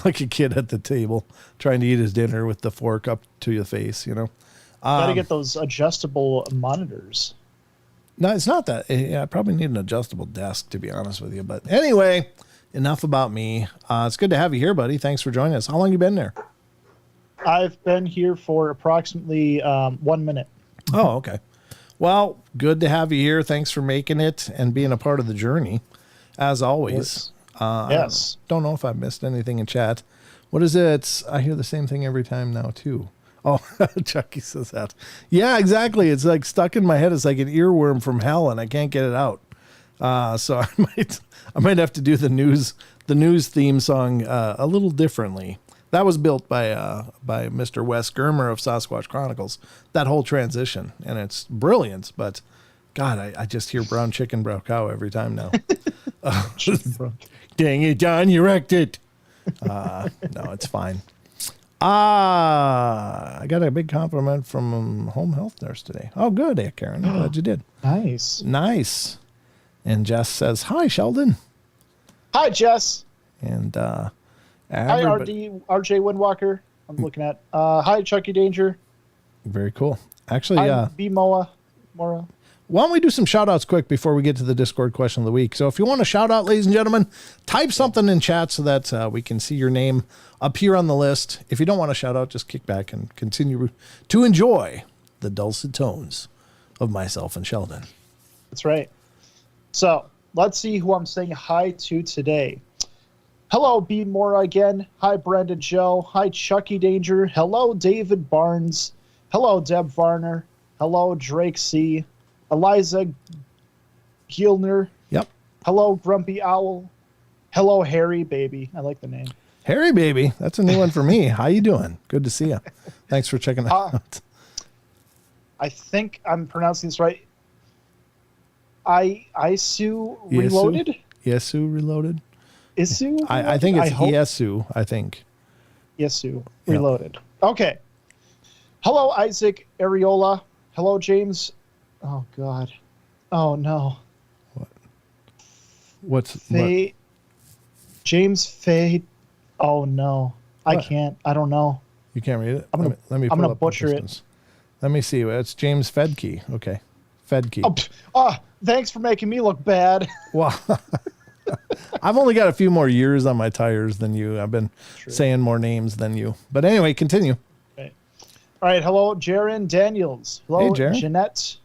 like a kid at the table trying to eat his dinner with the fork up to your face, you know. Gotta get those adjustable monitors. No, it's not that. I probably need an adjustable desk, to be honest with you. But anyway, enough about me. It's good to have you here, buddy. Thanks for joining us. How long you been there? I've been here for approximately 1 minute. Oh, okay. Well, good to have you here. Thanks for making it and being a part of the journey, as always. Yes. I don't know if I've missed anything in chat. What is it? I hear the same thing every time now, too. Oh, Chucky says that. Yeah, exactly. It's like stuck in my head. It's like an earworm from hell, and I can't get it out. So I might have to do the news theme song a little differently. That was built by Mr. Wes Germer of Sasquatch Chronicles. That whole transition, and it's brilliant. But God, I just hear brown chicken, brown cow every time now. Dang it, John, you wrecked it. No, it's fine. I got a big compliment from home health nurse today. Oh, good, Karen. I'm glad you did. Nice. And Jess says, hi, Sheldon. Hi, Jess. And hi, RJ Windwalker. I'm looking at. Hi, Chucky Danger. Very cool. Actually, B Mora. Why don't we do some shout outs quick before we get to the Discord question of the week? So if you want to shout out, ladies and gentlemen, type something in chat so that we can see your name appear on the list. If you don't want to shout out, just kick back and continue to enjoy the dulcet tones of myself and Sheldon. That's right. So let's see who I'm saying hi to today. Hello, B Mora again. Hi, Brandon Joe. Hi, Chucky Danger. Hello, David Barnes. Hello, Deb Varner. Hello, Drake C. Eliza Gielner. Yep. Hello, Grumpy Owl. Hello, Harry Baby. I like the name. Harry Baby. That's a new one for me. How you doing? Good to see you. Thanks for checking that out. I think I'm pronouncing this right. Isu Reloaded? Yesu Reloaded? Isu? I think it's Yesu, I think. Yesu Reloaded. Okay. Hello, Isaac Areola. Hello, James. Oh, God. Oh, no. What's Fade. James Fade. Oh, no. I What? can't. I don't know. You can't read it? I'm gonna let me pull up the butcher it. questions. Let me see. It's James Fedke. Okay. Fedke. Thanks for making me look bad. Well, I've only got a few more years on my tires than you. I've been saying more names than you. But anyway, continue. Okay. All right. Hello, Jaron Daniels. Hello, Hey, Jaron. Jeanette.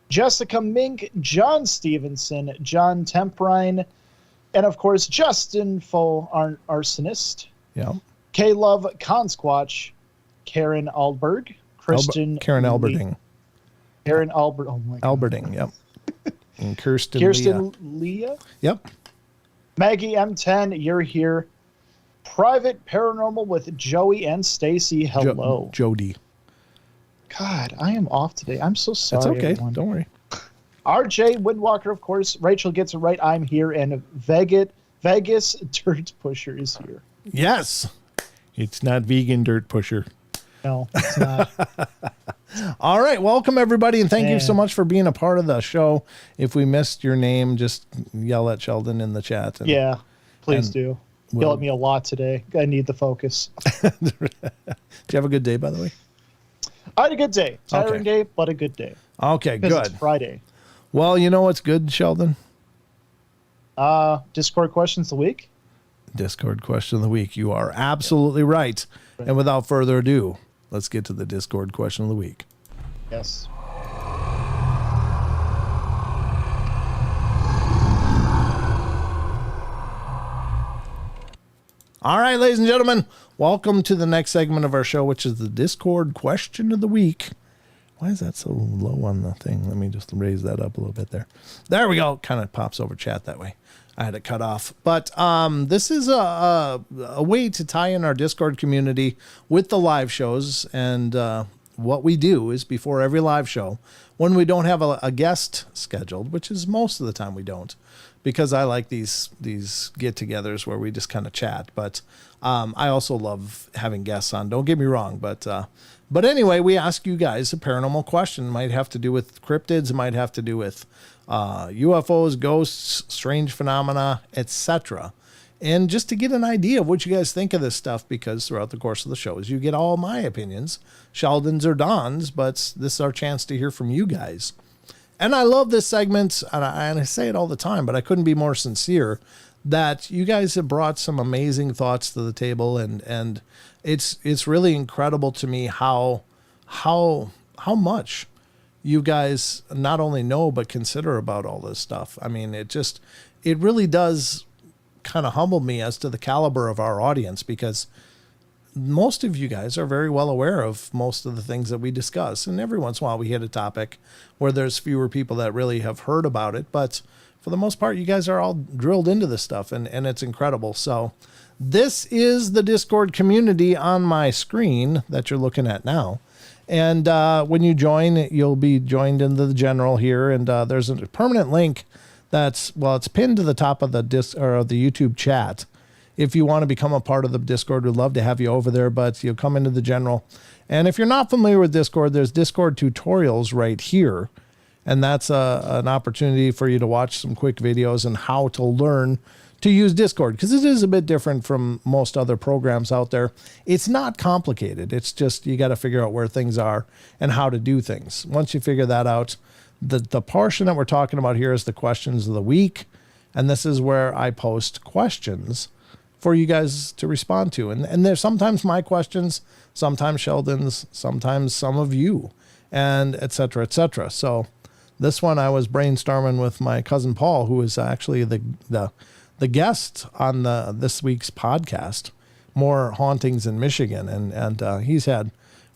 Jessica Mink, John Stevenson, John Temprine, and of course, Justin Faux Arsonist. Yeah. K Love Consquatch, Karen Alberg, Kristen. Karen Alberding. Karen Albert. Oh my God. Alberding, yep. And Kirsten Leah. Yep. Maggie M10, you're here. Private Paranormal with Joey and Stacy. Hello. Jody. God, I am off today. I'm so sorry. It's okay. Everyone. Don't worry. RJ Windwalker, of course. Rachel gets it right. I'm here. And Vegas Dirt Pusher is here. Yes. It's not vegan dirt pusher. No, it's not. All right. Welcome, everybody. And thank you so much for being a part of the show. If we missed your name, just yell at Sheldon in the chat. Yeah, please do. Yell at me a lot today. I need the focus. Did you have a good day, by the way? I had a good day. Tiring day, but a good day. Okay, good. It's Friday. Well, you know what's good, Sheldon? Discord questions of the week. Discord question of the week. You are absolutely right. And without further ado, let's get to the Discord question of the week. Yes. All right, ladies and gentlemen, welcome to the next segment of our show, which is the Discord question of the week. Why is that so low on the thing? Let me just raise that up a little bit there. There we go. Kind of pops over chat that way. I had it cut off. But this is a way to tie in our Discord community with the live shows. And what we do is before every live show, when we don't have a guest scheduled, which is most of the time we don't, because I like these get-togethers where we just kind of chat. But I also love having guests on. Don't get me wrong. But anyway, we ask you guys a paranormal question. It might have to do with cryptids. It might have to do with UFOs, ghosts, strange phenomena, etc. And just to get an idea of what you guys think of this stuff, because throughout the course of the shows, you get all my opinions, Sheldon's or Don's, but this is our chance to hear from you guys. And I love this segment, and I say it all the time, but I couldn't be more sincere that you guys have brought some amazing thoughts to the table, and it's really incredible to me how much you guys not only know but consider about all this stuff. I mean, it really does kind of humble me as to the caliber of our audience, because most of you guys are very well aware of most of the things that we discuss, and every once in a while we hit a topic where there's fewer people that really have heard about it, but for the most part, you guys are all drilled into this stuff, and it's incredible. So this is the Discord community on my screen that you're looking at now. And when you join, you'll be joined into the general here. And there's a permanent link it's pinned to the top of the the YouTube chat. If you want to become a part of the Discord, we'd love to have you over there, but you'll come into the general. And if you're not familiar with Discord, there's Discord tutorials right here. And that's an opportunity for you to watch some quick videos on how to learn to use Discord, because it is a bit different from most other programs out there. It's not complicated. It's just you got to figure out where things are and how to do things. Once you figure that out, the portion that we're talking about here is the questions of the week. And this is where I post questions for you guys to respond to. And there's sometimes my questions, sometimes Sheldon's, sometimes some of you, and et cetera, et cetera. So this one I was brainstorming with my cousin Paul, who is actually the guest on this week's podcast, More Hauntings in Michigan. And he's had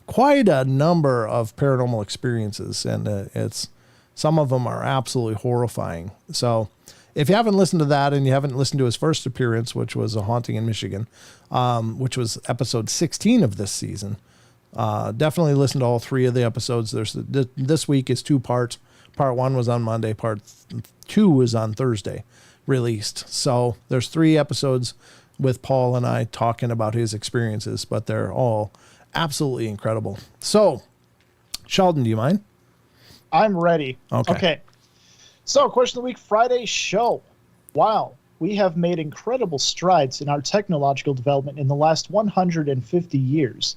quite a number of paranormal experiences, and some of them are absolutely horrifying. So if you haven't listened to that, and you haven't listened to his first appearance, which was A Haunting in Michigan, which was episode 16 of this season, definitely listen to all three of the episodes. This week is 2 parts. Part 1 was on Monday. Part 2 was on Thursday released. So there's 3 episodes with Paul and I talking about his experiences, but they're all absolutely incredible. So Sheldon, do you mind? I'm ready. Okay. So, question of the week, Friday show. Wow, we have made incredible strides in our technological development in the last 150 years.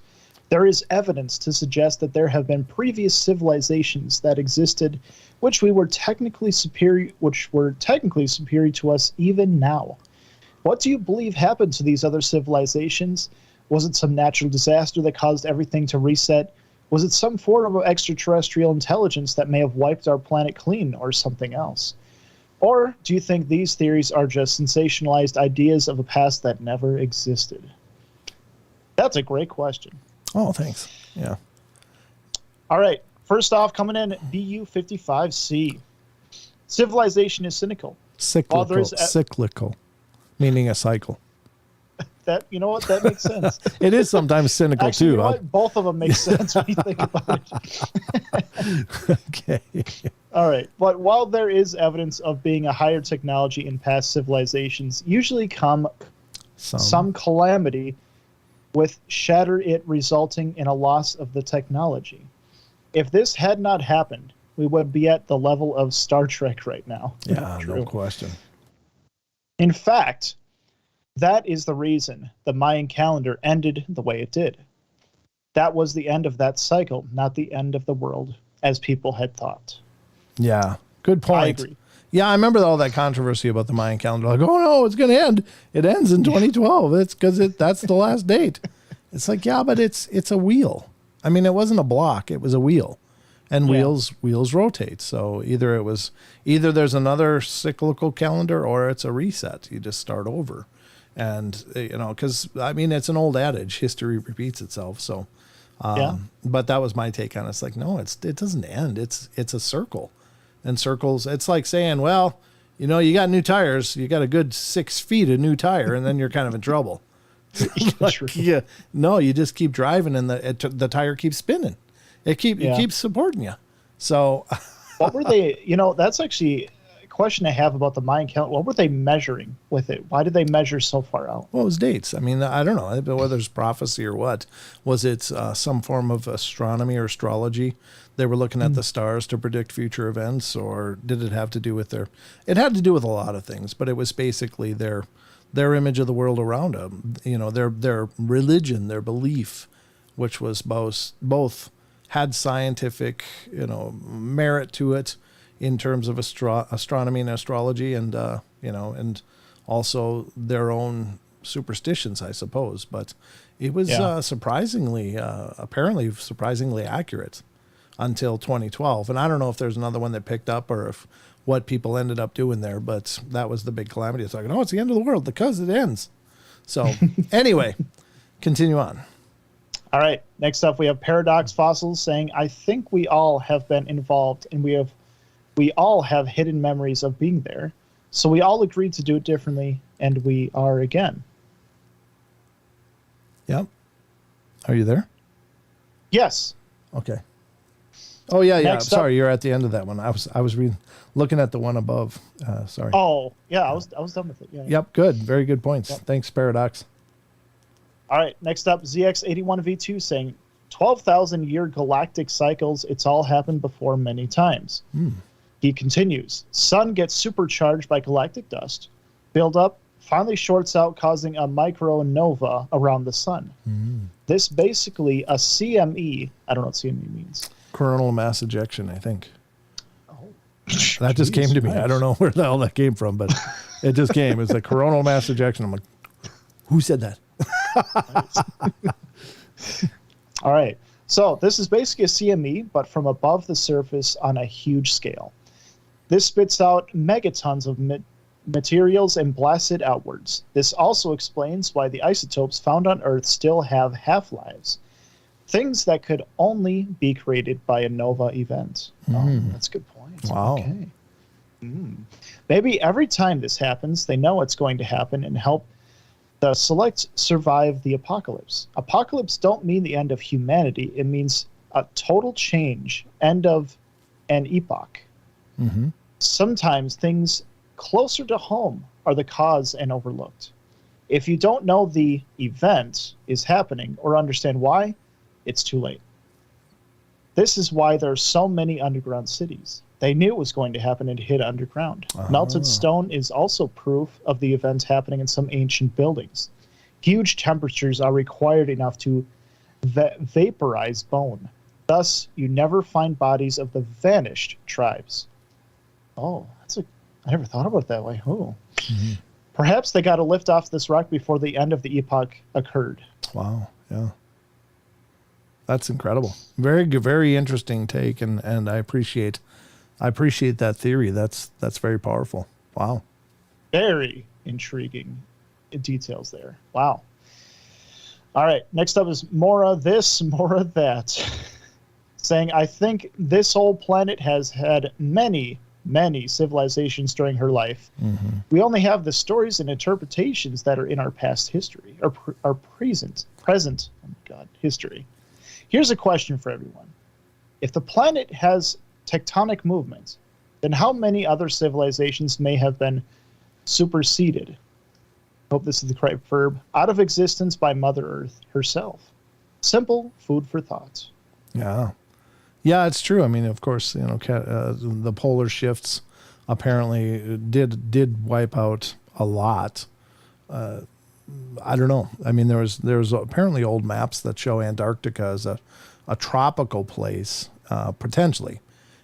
There is evidence to suggest that there have been previous civilizations that existed which were technically superior to us even now. What do you believe happened to these other civilizations? Was it some natural disaster that caused everything to reset? Was it some form of extraterrestrial intelligence that may have wiped our planet clean, or something else? Or do you think these theories are just sensationalized ideas of a past that never existed? That's a great question. Oh, thanks. Yeah. All right. First off, coming in, BU55C. Civilization is cynical. Cyclical, meaning a cycle. That, you know what? That makes sense. It is sometimes cynical. Actually, too. You know what? Both of them make sense when you think about it. Okay. All right. But while there is evidence of being a higher technology in past civilizations, usually come some calamity with shatter it, resulting in a loss of the technology. If this had not happened, we would be at the level of Star Trek right now. Yeah, no question. In fact, that is the reason the Mayan calendar ended the way it did. That was the end of that cycle, not the end of the world, as people had thought. Yeah, good point. I agree. Yeah, I remember all that controversy about the Mayan calendar. Like, oh no, it's going to end. It ends in 2012. It's because that's the last date. It's like, yeah, but it's a wheel. I mean, it wasn't a block. It was a wheel, and wheels rotate. So either there's another cyclical calendar or it's a reset. You just start over. And, because, I mean, it's an old adage, history repeats itself. So, but that was my take on it. It's like, no, it doesn't end. It's a circle. And circles, it's like saying, well, you got new tires. You got a good 6 feet of new tire, and then you're kind of in trouble. No, you just keep driving, and the tire keeps spinning. It keeps supporting you. So, what were they, that's actually question I have about the Mayan calendar. What were they measuring with it? Why did they measure so far out? Well, it was dates. I mean, I don't know whether it's prophecy or what. Was it some form of astronomy or astrology? They were looking at the stars to predict future events, or did it have to do with it had to do with a lot of things, but it was basically their image of the world around them, their religion, their belief, which was both had scientific, merit to it, in terms of astronomy and astrology, and and also their own superstitions, I suppose. But it was surprisingly accurate until 2012. And I don't know if there's another one that picked up or if what people ended up doing there, but that was the big calamity. It's like, no, it's the end of the world because it ends. So anyway, continue on. All right. Next up, we have Paradox Fossils saying, I think we all have been involved, and we all have hidden memories of being there. So we all agreed to do it differently, and we are again. Yep. Are you there? Yes. Okay. Oh yeah. Next Sorry, up, you're at the end of that one. I was looking at the one above. Sorry. Oh yeah, I was done with it. Yeah. Yep. Good. Very good points. Yep. Thanks, Paradox. All right. Next up, ZX81V2 saying 12,000 year galactic cycles. It's all happened before many times. He continues. Sun gets supercharged by galactic dust. Build up. Finally shorts out, causing a micronova around the sun. This basically a CME. I don't know what CME means. Coronal mass ejection, I think. Oh, that just came to me. Nice. I don't know where the hell that came from, but it just came. It's a coronal mass ejection. I'm like, who said that? All right. So this is basically a CME, but from above the surface on a huge scale. This spits out megatons of materials and blasts it outwards. This also explains why the isotopes found on Earth still have half-lives. Things that could only be created by a nova event. Oh, that's a good point. Wow. Okay. Maybe every time this happens, they know it's going to happen and help the select survive the apocalypse. Apocalypse don't mean the end of humanity. It means a total change, end of an epoch. Sometimes things closer to home are the cause and overlooked. If you don't know the event is happening or understand why, it's too late. This is why there are so many underground cities. They knew it was going to happen and hid underground. Melted stone is also proof of the events happening in some ancient buildings. Huge temperatures are required enough to vaporize bone. Thus, you never find bodies of the vanished tribes. Oh, I never thought about it that way. Oh. Mm-hmm. Perhaps they got a lift off this rock before the end of the epoch occurred. Wow. Yeah. That's incredible. Very good, very interesting take, and I appreciate that theory. That's very powerful. Wow. Very intriguing details there. Wow. All right. Next up is Mora this, Mora that. Saying, I think this whole planet has had many civilizations during her life. Mm-hmm. We only have the stories and interpretations that are in our past history, or our present, oh my God, history. Here's a question for everyone. If the planet has tectonic movement, then how many other civilizations may have been superseded? Hope this is the correct verb. Out of existence by Mother Earth herself. Simple food for thought. Yeah. Yeah, it's true. I mean, of course, the polar shifts apparently did wipe out a lot. I don't know. I mean, there's apparently old maps that show Antarctica as a tropical place, potentially.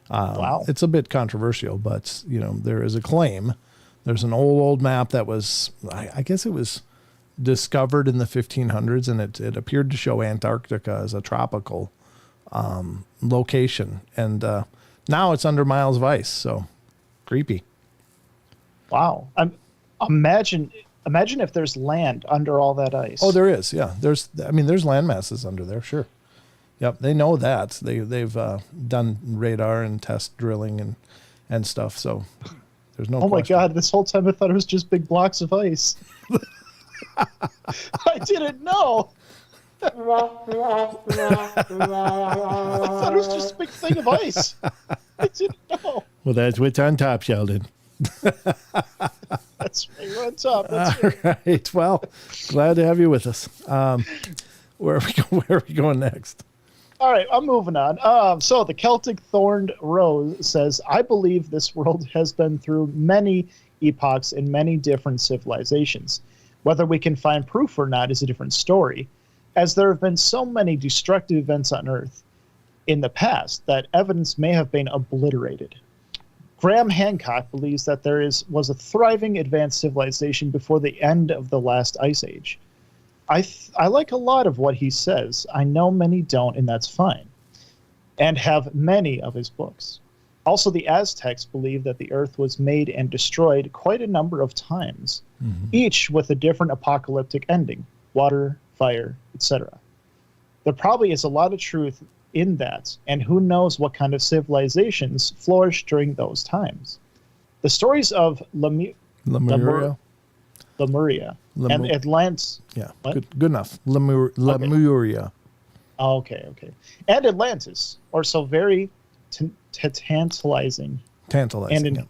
Wow. It's a bit controversial, but there is a claim. There's an old map that was, I guess it was discovered in the 1500s, and it appeared to show Antarctica as a tropical location, and now it's under miles of ice. So creepy. Wow. Imagine if there's land under all that ice. Oh, there is. Yeah, there's land masses under there. Sure. Yep, they know that. They've done radar and test drilling and stuff. So there's no. Oh my question. God! This whole time I thought it was just big blocks of ice. I didn't know. I thought it was just a big thing of ice. I didn't know. Well, that's what's on top, Sheldon. That's right. You're on top. That's All right. Well, glad to have you with us. Where are we going next? All right, I'm moving on. So the Celtic Thorned Rose says, I believe this world has been through many epochs and many different civilizations. Whether we can find proof or not is a different story, as there have been so many destructive events on Earth in the past that evidence may have been obliterated. Graham Hancock believes that there was a thriving advanced civilization before the end of the last ice age. I like a lot of what he says. I know many don't, and that's fine, and have many of his books. Also, the Aztecs believe that the Earth was made and destroyed quite a number of times, each with a different apocalyptic ending, water, fire, etc. There probably is a lot of truth in that, and who knows what kind of civilizations flourished during those times. The stories of Lemuria and Atlantis. Yeah, good enough. Lemuria. Okay. And Atlantis are so very tantalizing. Tantalizing.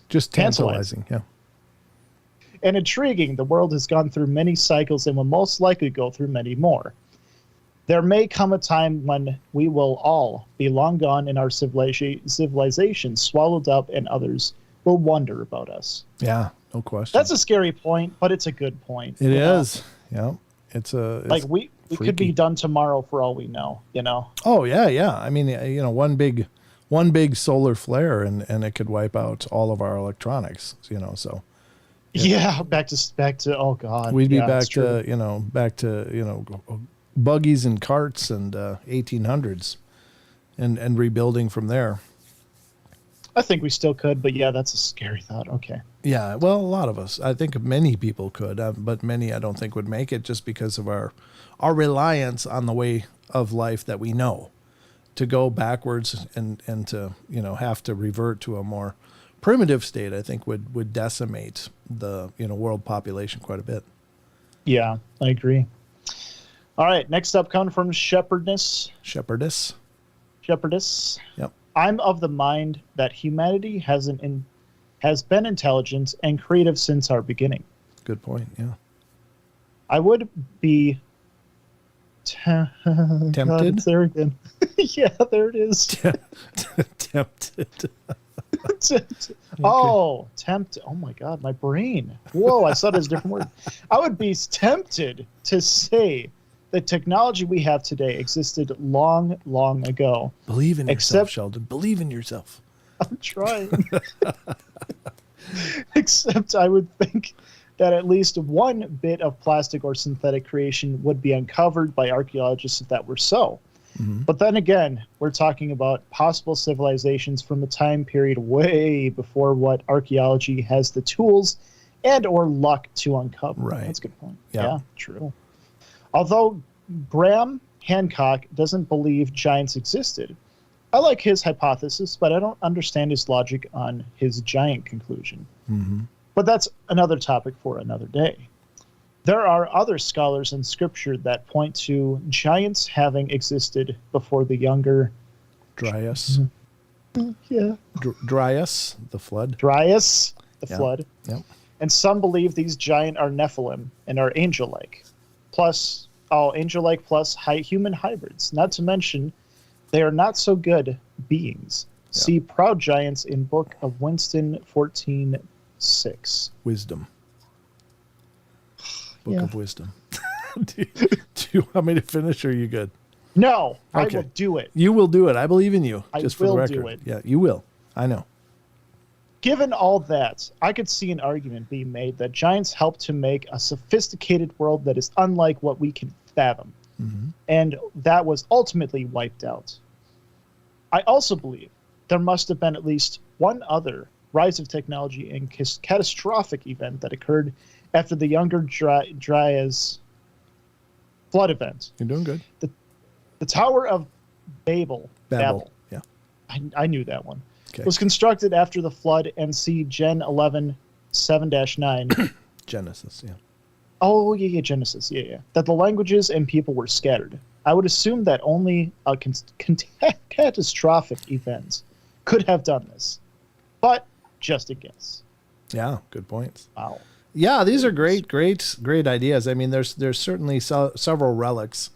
Just tantalizing. Yeah. And intriguing. The world has gone through many cycles and will most likely go through many more. There may come a time when we will all be long gone and our civilization swallowed up, and others will wonder about us. Yeah, no question. That's a scary point, but it's a good point. It is. Yeah. It's like we could be done tomorrow for all we know, Oh yeah. I mean, one big solar flare and it could wipe out all of our electronics, so. Yeah, back to oh God. We'd be back to buggies and carts and 1800s and rebuilding from there. I think we still could, but yeah, that's a scary thought. Okay. Yeah, well, a lot of us. I think many people could, but many I don't think would make it, just because of our reliance on the way of life that we know. To go backwards and to have to revert to a more primitive state, I think would decimate the world population quite a bit. Yeah, I agree. All right, next up, coming from Shepherdess. Yep. I'm of the mind that humanity has been intelligent and creative since our beginning. Good point. Yeah. I would be God, Tempted? it's there again. Yeah, there it is. Tempted. Oh, tempted. Oh my God, my brain. Whoa, I said it as a different word. I would be tempted to say the technology we have today existed long, long ago. Believe in yourself, Sheldon. Believe in yourself. I'm trying. Except I would think that at least one bit of plastic or synthetic creation would be uncovered by archaeologists if that were so. Mm-hmm. But then again, we're talking about possible civilizations from a time period way before what archaeology has the tools and or luck to uncover. Right. That's a good point. Yeah. Yeah, true. Although Graham Hancock doesn't believe giants existed, I like his hypothesis, but I don't understand his logic on his giant conclusion. Mm-hmm. But that's another topic for another day. There are other scholars in scripture that point to giants having existed before the younger Dryas. yeah. Dryas, the flood. Dryas, the Yep. flood. Yep. And some believe these giant are Nephilim and are angel-like. Angel-like plus human hybrids. Not to mention, they are not so good beings. Yep. See Proud Giants in Book of Winston 14:6. Wisdom. Book Yeah. of Wisdom. do you want me to finish or are you good? No, Okay. I will do it. You will do it. I believe in you. I Just for the will record. do it. Yeah, you will. I know. Given all that, I could see an argument being made that giants helped to make a sophisticated world that is unlike what we can fathom. Mm-hmm. And that was ultimately wiped out. I also believe there must have been at least one other rise of technology and catastrophic event that occurred after the Younger Dryas flood event. You're doing good. The Tower of Babel. Yeah. I knew that one. Okay. Was constructed after the flood and see Gen 11 7-9. Genesis. Yeah. Oh, yeah, Genesis. Yeah. That the languages and people were scattered. I would assume that only a catastrophic event could have done this. But just a guess. Yeah. Good points. Wow. Yeah, these are great ideas. I mean, there's certainly several relics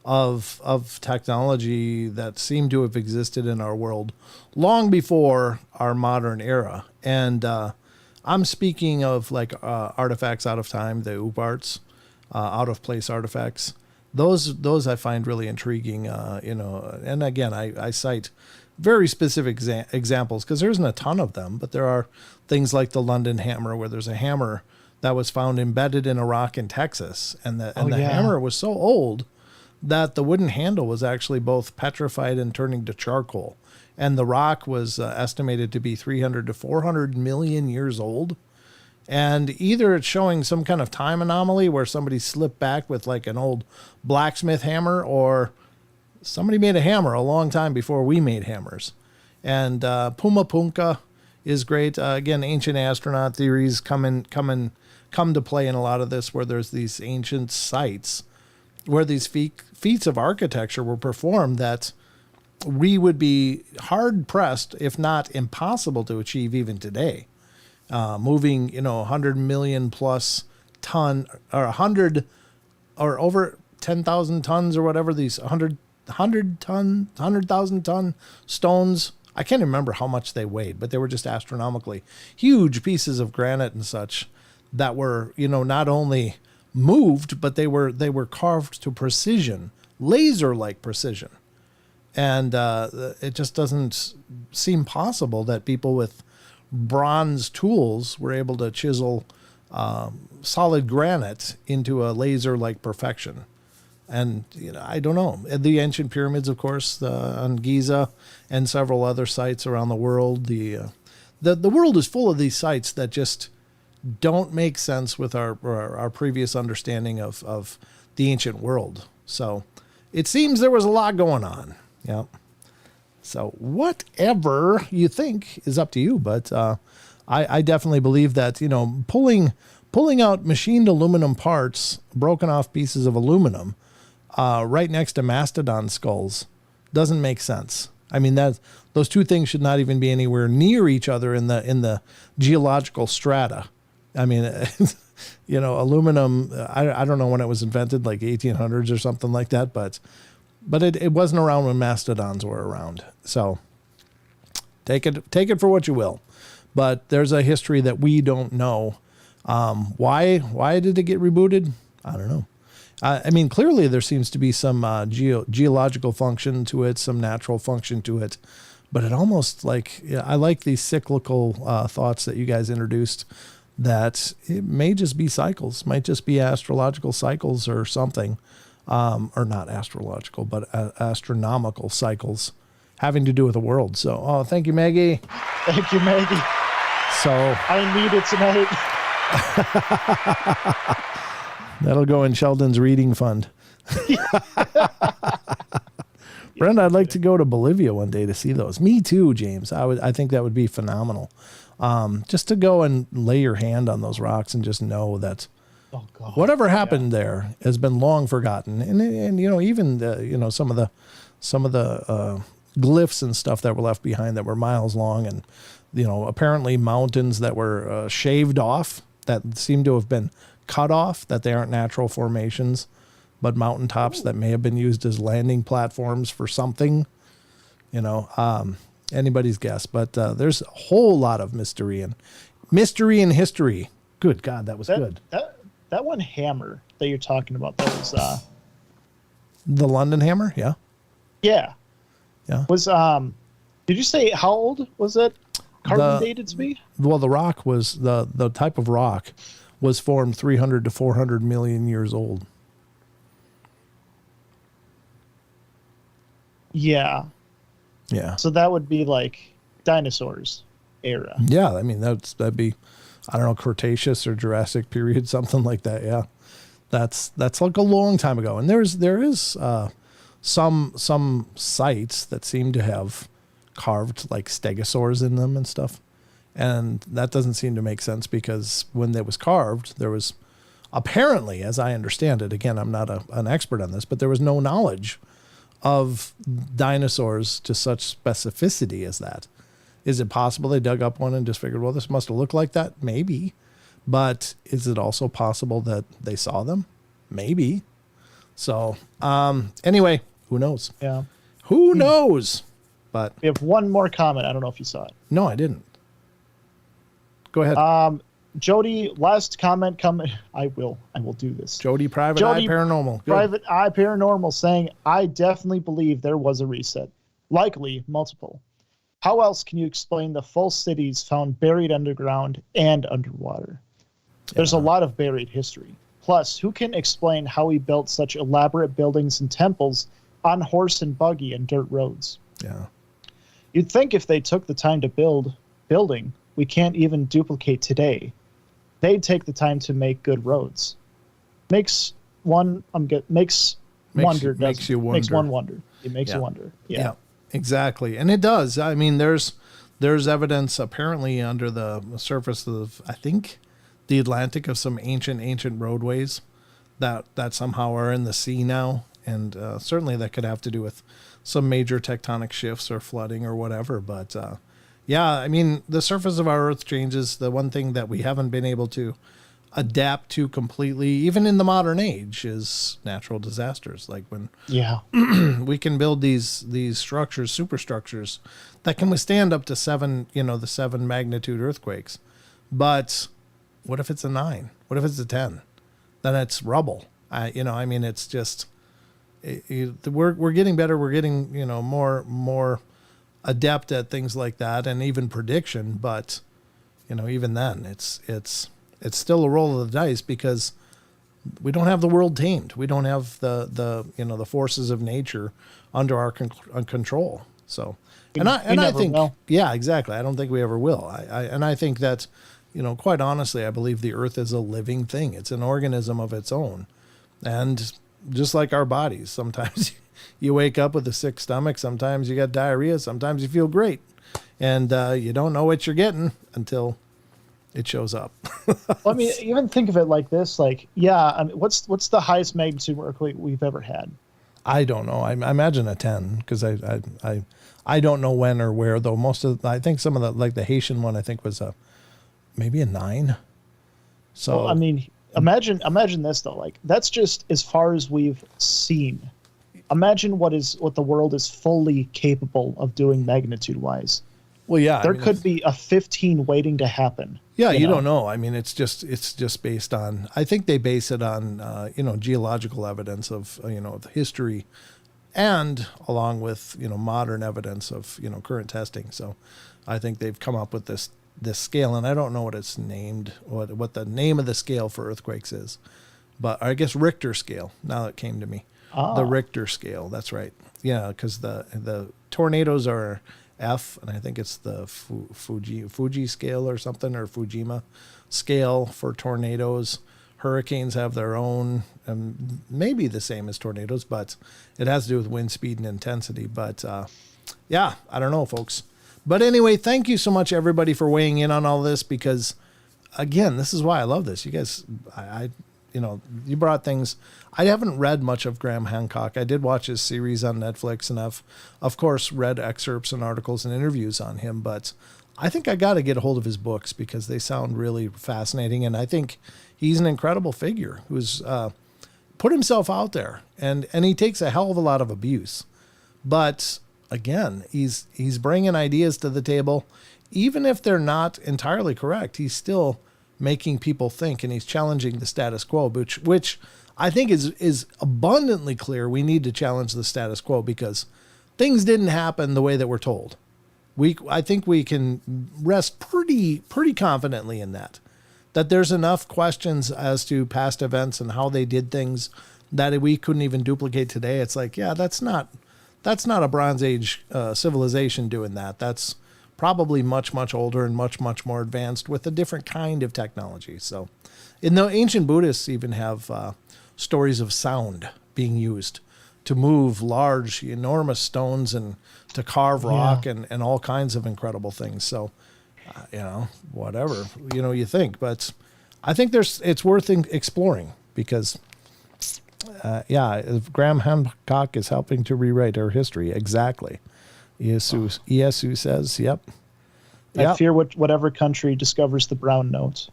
of technology that seem to have existed in our world long before our modern era. And I'm speaking of like artifacts out of time, the UPARTs, out of place artifacts. Those I find really intriguing. And again, I cite very specific examples because there isn't a ton of them, but there are things like the London hammer, where there's a hammer that was found embedded in a rock in Texas, and the hammer was so old that the wooden handle was actually both petrified and turning to charcoal, and the rock was estimated to be 300 to 400 million years old. And either it's showing some kind of time anomaly where somebody slipped back with like an old blacksmith hammer, or somebody made a hammer a long time before we made hammers. And Puma Punka is great. Again, ancient astronaut theories come to play in a lot of this, where there's these ancient sites where these feats of architecture were performed that we would be hard pressed, if not impossible, to achieve even today. Moving, 100 million plus ton, or 100 or over 10,000 tons or whatever, these 100,000 ton stones. I can't remember how much they weighed, but they were just astronomically huge pieces of granite and such that were, not only moved, but they were carved to precision, laser-like precision. And it just doesn't seem possible that people with bronze tools were able to chisel solid granite into a laser-like perfection. And I don't know. The ancient pyramids, of course, on Giza and several other sites around the world. The world is full of these sites that just don't make sense with our previous understanding of the ancient world. So it seems there was a lot going on. Yeah. So whatever you think is up to you, but I definitely believe that pulling out machined aluminum parts, broken off pieces of aluminum, right next to mastodon skulls doesn't make sense. I mean, those two things should not even be anywhere near each other in the geological strata. I mean, aluminum, I don't know when it was invented, like 1800s or something like that, but it wasn't around when mastodons were around. So take it for what you will. But there's a history that we don't know. Why did it get rebooted? I don't know. I mean, clearly there seems to be some geological function to it, some natural function to it. But it almost I like these cyclical thoughts that you guys introduced, that it may just be cycles, might just be astrological cycles or something, or not astrological, but astronomical cycles having to do with the world. So, thank you, Maggie. Thank you, Maggie. So I need it tonight. That'll go in Sheldon's reading fund. Brenda, I'd like to go to Bolivia one day to see those. Me too, James. I think that would be phenomenal. Just to go and lay your hand on those rocks and just know that whatever happened there has been long forgotten. And even some of the glyphs and stuff that were left behind that were miles long, and apparently mountains that were shaved off, that seem to have been cut off, that they aren't natural formations, but mountaintops that may have been used as landing platforms for something. Anybody's guess, but there's a whole lot of mystery and history. Good God, that was good. That one hammer that you're talking about, that was the London hammer. Yeah. Was did you say how old was it? Carbon dated to be? Well, the rock was the type of rock was formed 300 to 400 million years old. Yeah. So that would be like dinosaurs era. Yeah, I mean that'd be, I don't know, Cretaceous or Jurassic period, something like that. Yeah, that's like a long time ago. And there is some sites that seem to have carved like stegosaurs in them and stuff, and that doesn't seem to make sense, because when it was carved, there was apparently, as I understand it, again, I'm not an expert on this, but there was no knowledge of dinosaurs to such specificity as that. Is it possible they dug up one and just figured, well, this must have looked like that? Maybe. But is it also possible that they saw them? Maybe. So, anyway, who knows? Yeah. Who knows? But we have one more comment. I don't know if you saw it. No, I didn't. Go ahead. Jody, last comment coming. I will do this. Jody, Private Eye Paranormal. Good. Private Eye Paranormal saying, I definitely believe there was a reset. Likely multiple. How else can you explain the full cities found buried underground and underwater? There's a lot of buried history. Plus, who can explain how he built such elaborate buildings and temples on horse and buggy and dirt roads? Yeah. You'd think if they took the time to build building we can't even duplicate today, they'd take the time to make good roads. Makes one wonder. It makes one wonder. It makes you wonder. Yeah, exactly. And it does. I mean, there's evidence apparently under the surface of, I think, the Atlantic, of some ancient roadways that somehow are in the sea now. And certainly that could have to do with some major tectonic shifts or flooding or whatever. But yeah, I mean, the surface of our Earth changes. The one thing that we haven't been able to adapt to completely, even in the modern age, is natural disasters. Like when we can build these structures, superstructures, that can withstand up to 7 magnitude earthquakes. But what if it's a 9? What if it's a 10? Then it's rubble. It's just, we're getting better. We're getting, more adept at things like that, and even prediction. But, even then it's still a roll of the dice, because we don't have the world tamed. We don't have the forces of nature under our control. So, I think, yeah, exactly. I don't think we ever will. I think that, quite honestly, I believe the Earth is a living thing. It's an organism of its own. And just like our bodies, sometimes you wake up with a sick stomach. Sometimes you got diarrhea. Sometimes you feel great. And you don't know what you're getting until it shows up. Well, I mean, even think of it like this. Like, what's the highest magnitude earthquake we've ever had? I don't know. I imagine a 10, because I don't know when or where, though. I think some of the, like the Haitian one, I think was maybe a 9. So well, I mean, imagine this though. Like that's just as far as we've seen. Imagine what the world is fully capable of doing magnitude wise. well, yeah, There could be a 15 waiting to happen. yeah, you don't know. I mean, it's just based on. I think they base it on geological evidence of the history, and along with modern evidence of current testing. So, I think they've come up with this scale, and I don't know what it's named, what the name of the scale for earthquakes is, but I guess Richter scale. Now it came to me, the Richter scale. That's right. Yeah, because the tornadoes are F, and I think it's the Fuji scale or something, or Fujima scale for tornadoes. Hurricanes have their own, maybe the same as tornadoes, but it has to do with wind speed and intensity. But yeah, I don't know, folks. But anyway, thank you so much, everybody, for weighing in on all this, because, again, this is why I love this. You guys, you brought things. I haven't read much of Graham Hancock. I did watch his series on Netflix, and I've, of course, read excerpts and articles and interviews on him. But I think I got to get a hold of his books because they sound really fascinating. And I think he's an incredible figure who's put himself out there, and he takes a hell of a lot of abuse. But again, he's bringing ideas to the table, even if they're not entirely correct. He's still making people think, and he's challenging the status quo, which I think is abundantly clear. We need to challenge the status quo because things didn't happen the way that we're told. I think we can rest pretty confidently in that there's enough questions as to past events and how they did things that we couldn't even duplicate today. It's like, yeah, that's not a Bronze Age civilization doing that. That's probably much older and much more advanced with a different kind of technology. So, in the ancient Buddhists even have stories of sound being used to move large, enormous stones and to carve rock and all kinds of incredible things. So, whatever you think, but I think it's worth exploring because. Graham Hancock is helping to rewrite our history. Exactly. Iesu says, yep. I fear whatever country discovers the brown note.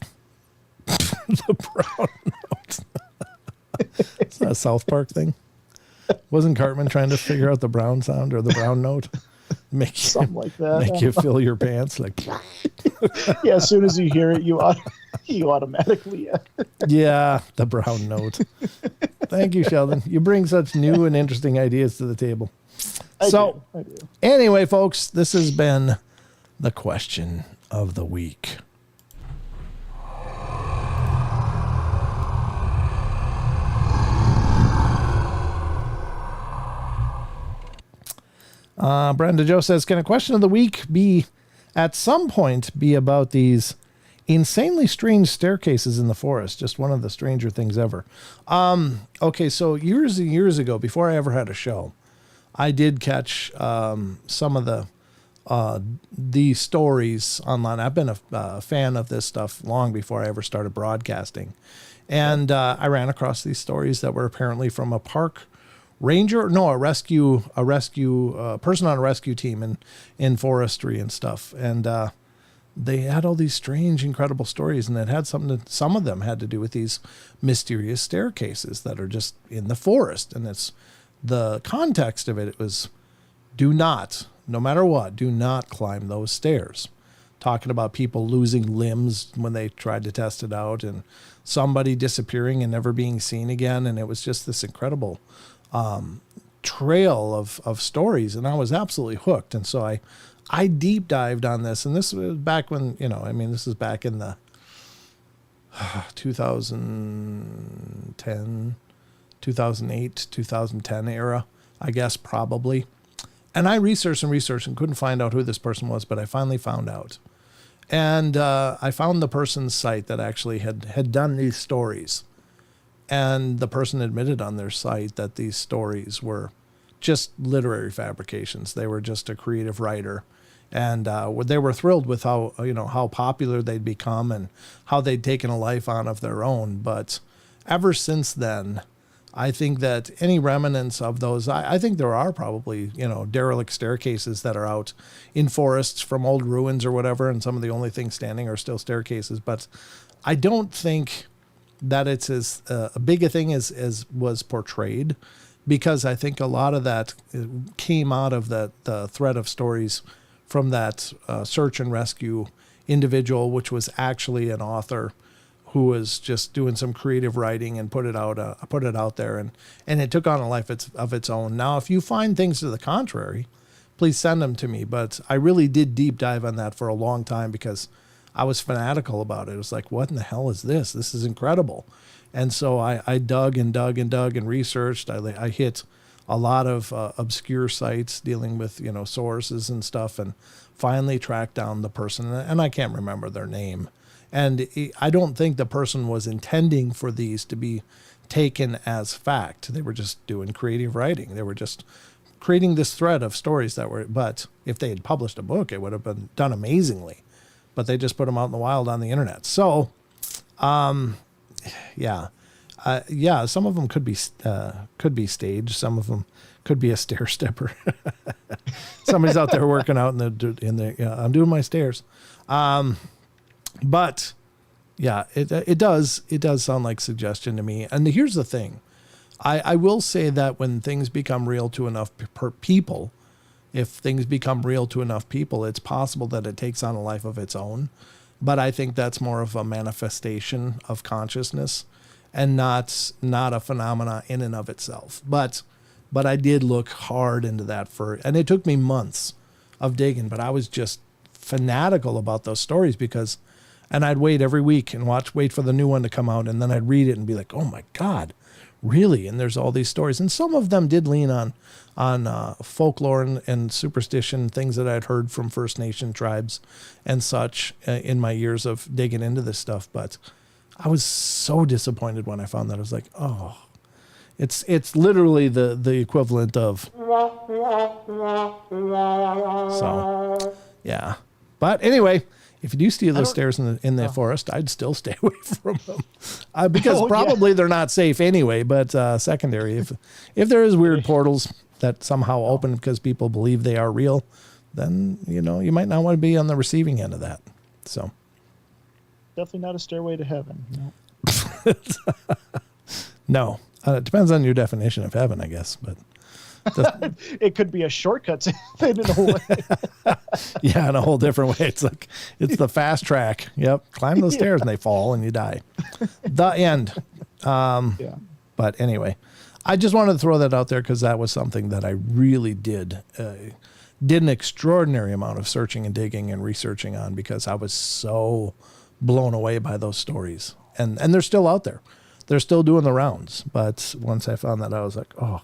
The brown note. It's not a South Park thing. Wasn't Cartman trying to figure out the brown sound or the brown note? Something like that. Make you fill your pants like. Yeah, as soon as you hear it, you automatically. Yeah, the brown note. Thank you, Sheldon. You bring such new and interesting ideas to the table. I do. Anyway, folks, this has been the question of the week. Brenda Joe says, can a question of the week at some point be about these insanely strange staircases in the forest? Just one of the stranger things ever. Okay, so years and years ago, before I ever had a show, I did catch some of the stories online. I've been a fan of this stuff long before I ever started broadcasting. And I ran across these stories that were apparently from a park ranger, no, a person on a rescue team in forestry and stuff. And they had all these strange, incredible stories, and it had some of them had to do with these mysterious staircases that are just in the forest. And it's the context of it. It was, do not, no matter what, do not climb those stairs. Talking about people losing limbs when they tried to test it out, and somebody disappearing and never being seen again. And it was just this incredible trail of stories, and I was absolutely hooked. And so I deep dived on this, and this was back when, this is back in the 2010, 2008, 2010 era, I guess, probably. And I researched and couldn't find out who this person was, but I finally found out. And I found the person's site that actually had done these stories. And the person admitted on their site that these stories were just literary fabrications. They were just a creative writer. And they were thrilled with how popular they'd become and how they'd taken a life on of their own. But ever since then, I think that any remnants of those, I think there are probably, derelict staircases that are out in forests from old ruins or whatever. And some of the only things standing are still staircases. But I don't think that it's as big a thing as was portrayed, because I think a lot of that came out of the thread of stories from that search and rescue individual, which was actually an author who was just doing some creative writing and put it out there, and it took on a life of its own. Now, if you find things to the contrary, please send them to me. But I really did deep dive on that for a long time because I was fanatical about it. It was like, what in the hell is this? This is incredible. And so I dug and dug and dug and researched. I hit a lot of obscure sites dealing with, sources and stuff, and finally tracked down the person. And I can't remember their name. And I don't think the person was intending for these to be taken as fact. They were just doing creative writing. They were just creating this thread of stories but if they had published a book, it would have been done amazingly. But they just put them out in the wild on the internet. So, yeah, some of them could be staged. Some of them could be a stair stepper. Somebody's out there working out I'm doing my stairs. But yeah, it does sound like suggestion to me. And here's the thing. I will say that when things become real to enough people, if things become real to enough people, it's possible that it takes on a life of its own. But I think that's more of a manifestation of consciousness and not a phenomena in and of itself. But I did look hard into that and it took me months of digging, but I was just fanatical about those stories and I'd wait every week and wait for the new one to come out. And then I'd read it and be like, oh my God, really? And there's all these stories. And some of them did lean on folklore and superstition, things that I'd heard from First Nation tribes and such in my years of digging into this stuff. But I was so disappointed when I found that. I was like, oh, it's literally the equivalent of. So, yeah. But anyway, if you do see those stairs in the forest, I'd still stay away from them because probably they're not safe anyway. But secondary, if there is weird portals that somehow open because people believe they are real, then you might not want to be on the receiving end of that. So definitely not a stairway to heaven. No, it depends on your definition of heaven, I guess, but. It could be a shortcut to heaven in a way. Yeah, in a whole different way. It's the fast track. Yep. Climb those stairs and they fall and you die. The end. Yeah. But anyway, I just wanted to throw that out there because that was something that I really did an extraordinary amount of searching and digging and researching on because I was so blown away by those stories. And they're still out there. They're still doing the rounds. But once I found that, I was like, oh.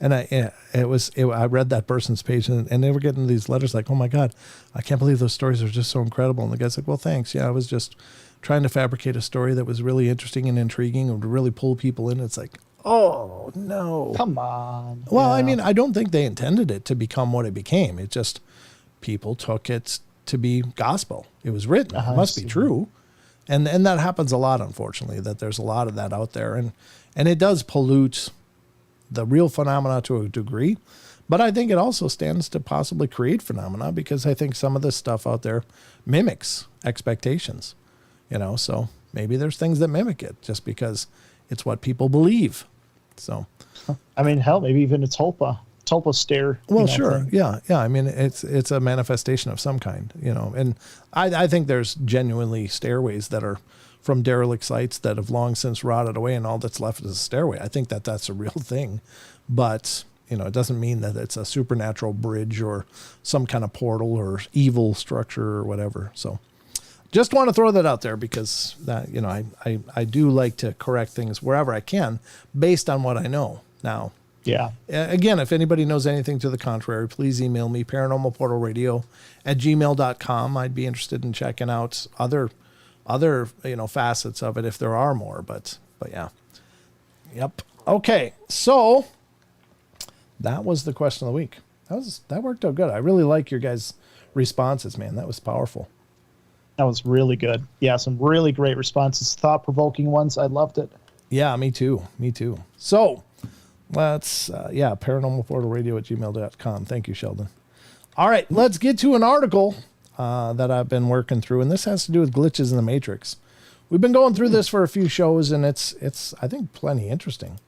And I read that person's page and they were getting these letters like, oh my God, I can't believe those stories are just so incredible. And the guy's like, well, thanks. Yeah, I was just trying to fabricate a story that was really interesting and intriguing and would really pull people in. It's like, oh no. Come on. Well, yeah. I mean, I don't think they intended it to become what it became. It just, people took it to be gospel. It was written. It must be true. And that happens a lot, unfortunately, that there's a lot of that out there. And it does pollute the real phenomena to a degree, but I think it also stands to possibly create phenomena because I think some of this stuff out there mimics expectations, so maybe there's things that mimic it just because it's what people believe. So, I mean, hell, maybe even a tulpa stare. Well, sure. Thing. Yeah. I mean, it's a manifestation of some kind, and I think there's genuinely stairways that are from derelict sites that have long since rotted away and all that's left is a stairway. I think that's a real thing, but it doesn't mean that it's a supernatural bridge or some kind of portal or evil structure or whatever. So just want to throw that out there because that, I do like to correct things wherever I can based on what I know. Now, yeah. Again, if anybody knows anything to the contrary, please email me paranormalportalradio@gmail.com. I'd be interested in checking out other facets of it if there are more, but yeah. Yep. Okay. So that was the question of the week. That worked out good. I really like your guys' responses, man. That was powerful. That was really good. Yeah. Some really great responses. Thought-provoking ones. I loved it. Yeah, me too. So let's, paranormalportalradio@gmail.com. Thank you, Sheldon. All right. Let's get to an article that I've been working through, and this has to do with glitches in the Matrix. we've been going through this for a few shows, and it's I think plenty interesting.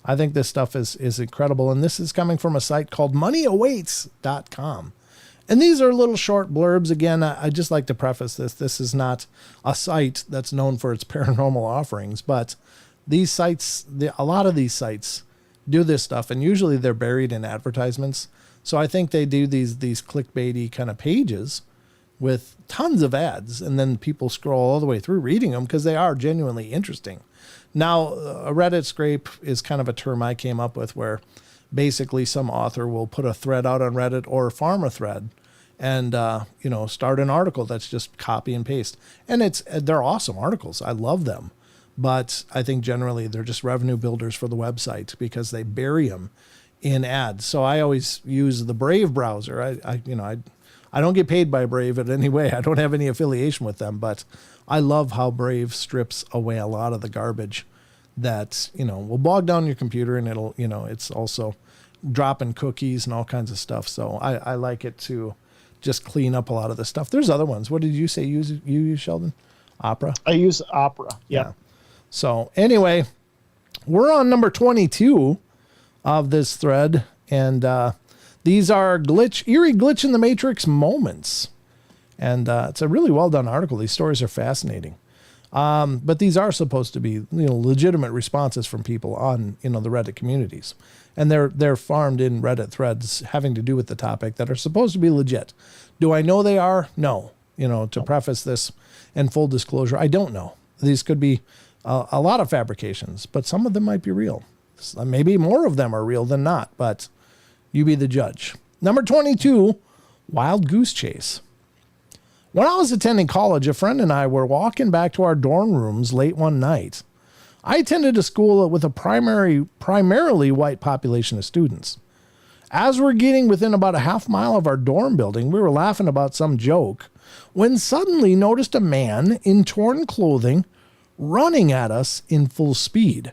I think this stuff is incredible, and this is coming from a site called moneyawaits.com. And these are little short blurbs. Again, I just like to preface this. This is not a site that's known for its paranormal offerings, but these sites, a lot of these sites do this stuff, and usually they're buried in advertisements. So I think they do these clickbaity kind of pages with tons of ads, and then people scroll all the way through reading them because they are genuinely interesting. Now, a Reddit scrape is kind of a term I came up with where basically some author will put a thread out on Reddit or farm a thread and, start an article that's just copy and paste. And they're awesome articles. I love them. But I think generally they're just revenue builders for the website because they bury them in ads. So I always use the Brave browser. I don't get paid by Brave in any way. I don't have any affiliation with them, but I love how Brave strips away a lot of the garbage that, will bog down your computer, and it'll, it's also dropping cookies and all kinds of stuff. So I like it to just clean up a lot of the stuff. There's other ones. What did you say you use, Sheldon? Opera? I use Opera. Yeah. So anyway, we're on number 22 of this thread, and these are eerie glitch in the Matrix moments. And it's a really well done article. These stories are fascinating. But these are supposed to be, legitimate responses from people on, the Reddit communities. And they're farmed in Reddit threads having to do with the topic that are supposed to be legit. Do I know they are? No. To preface this in full disclosure, I don't know. These could be a lot of fabrications, but some of them might be real. Maybe more of them are real than not, but you be the judge. Number 22, wild goose chase. When I was attending college, a friend and I were walking back to our dorm rooms late one night. I attended a school with a primarily white population of students. As we're getting within about a half mile of our dorm building, we were laughing about some joke when suddenly noticed a man in torn clothing running at us in full speed.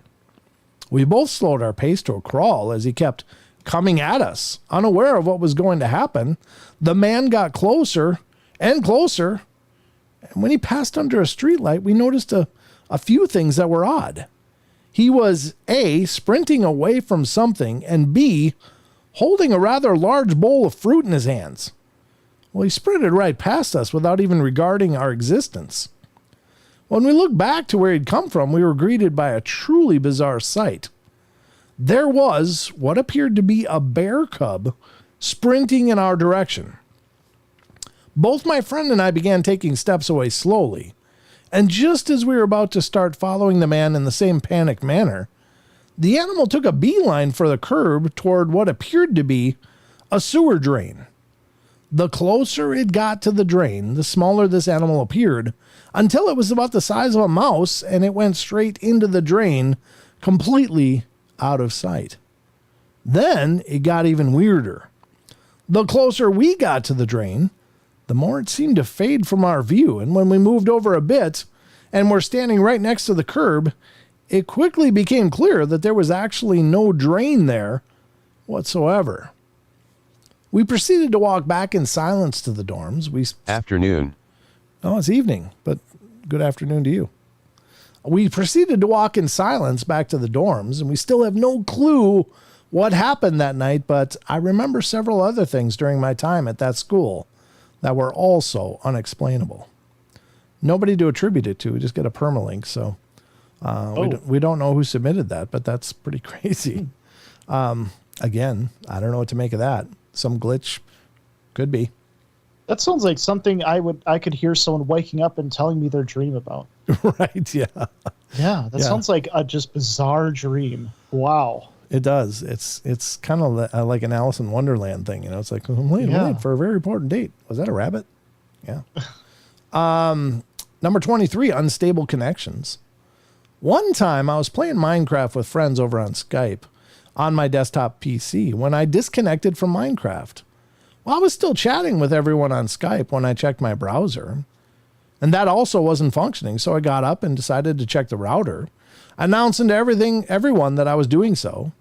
We both slowed our pace to a crawl as he kept coming at us. Unaware of what was going to happen, the man got closer and closer, and when he passed under a streetlight, we noticed a few things that were odd. He was A, sprinting away from something, and B, holding a rather large bowl of fruit in his hands. Well, he sprinted right past us without even regarding our existence. When we looked back to where he'd come from, we were greeted by a truly bizarre sight. There was what appeared to be a bear cub sprinting in our direction. Both my friend and I began taking steps away slowly, and just as we were about to start following the man in the same panicked manner, the animal took a beeline for the curb toward what appeared to be a sewer drain. The closer it got to the drain, the smaller this animal appeared, until it was about the size of a mouse, and it went straight into the drain, completely out of sight. Then it got even weirder. The closer we got to the drain, the more it seemed to fade from our view, and when we moved over a bit and were standing right next to the curb, it quickly became clear that there was actually no drain there whatsoever. We proceeded to walk back in silence to the dorms. Afternoon. Oh, it's evening, but good afternoon to you. We proceeded to walk in silence back to the dorms, and we still have no clue what happened that night, but I remember several other things during my time at that school that were also unexplainable. Nobody to attribute it to. We just get a permalink, so we don't know who submitted that, but that's pretty crazy. Again, I don't know what to make of that. Some glitch, could be. That sounds like something I could hear someone waking up and telling me their dream about. Right? Yeah. Yeah, that sounds like a just bizarre dream. Wow. It does. It's kind of like an Alice in Wonderland thing, It's like I'm late for a very important date. Was that a rabbit? Yeah. Number 23, unstable connections. One time I was playing Minecraft with friends over on Skype on my desktop PC when I disconnected from Minecraft. Well, I was still chatting with everyone on Skype when I checked my browser, and that also wasn't functioning. So I got up and decided to check the router, announcing to everyone that I was doing so.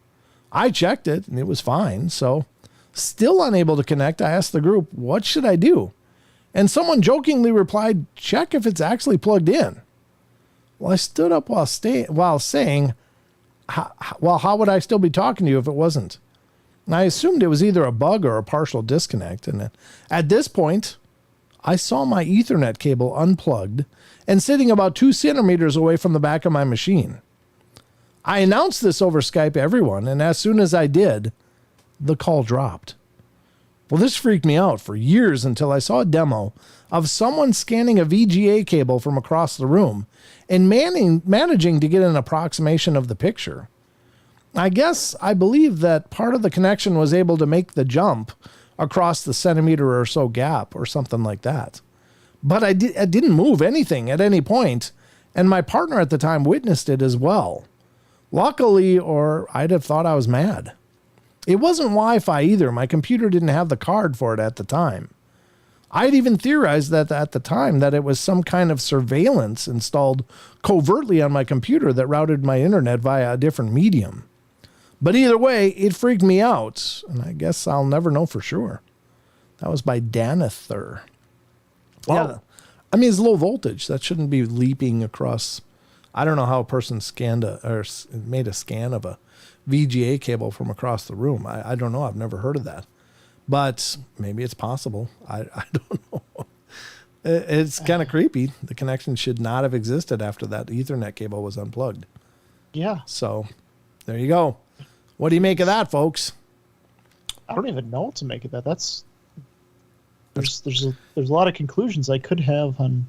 I checked it and it was fine. So still unable to connect, I asked the group, what should I do? And someone jokingly replied, check if it's actually plugged in. Well, I stood up while saying, how would I still be talking to you if it wasn't? And I assumed it was either a bug or a partial disconnect. And at this point, I saw my Ethernet cable unplugged and sitting about 2 centimeters away from the back of my machine. I announced this over Skype to everyone, and as soon as I did, the call dropped. Well, this freaked me out for years until I saw a demo of someone scanning a VGA cable from across the room and managing to get an approximation of the picture. I believe that part of the connection was able to make the jump across the centimeter or so gap or something like that. But I didn't move anything at any point, and my partner at the time witnessed it as well. Luckily, or I'd have thought I was mad. It wasn't Wi-Fi either. My computer didn't have the card for it at the time. I'd even theorized that at the time that it was some kind of surveillance installed covertly on my computer that routed my internet via a different medium. But either way, it freaked me out, and I guess I'll never know for sure. That was by Danither. Well, yeah. I mean, it's low voltage. That shouldn't be leaping across. I don't know how a person made a scan of a VGA cable from across the room. I don't know. I've never heard of that. But maybe it's possible. I don't know. It's kind of creepy. The connection should not have existed after that Ethernet cable was unplugged. Yeah. So there you go. What do you make of that, folks? I don't even know what to make of that. There's a lot of conclusions I could have on.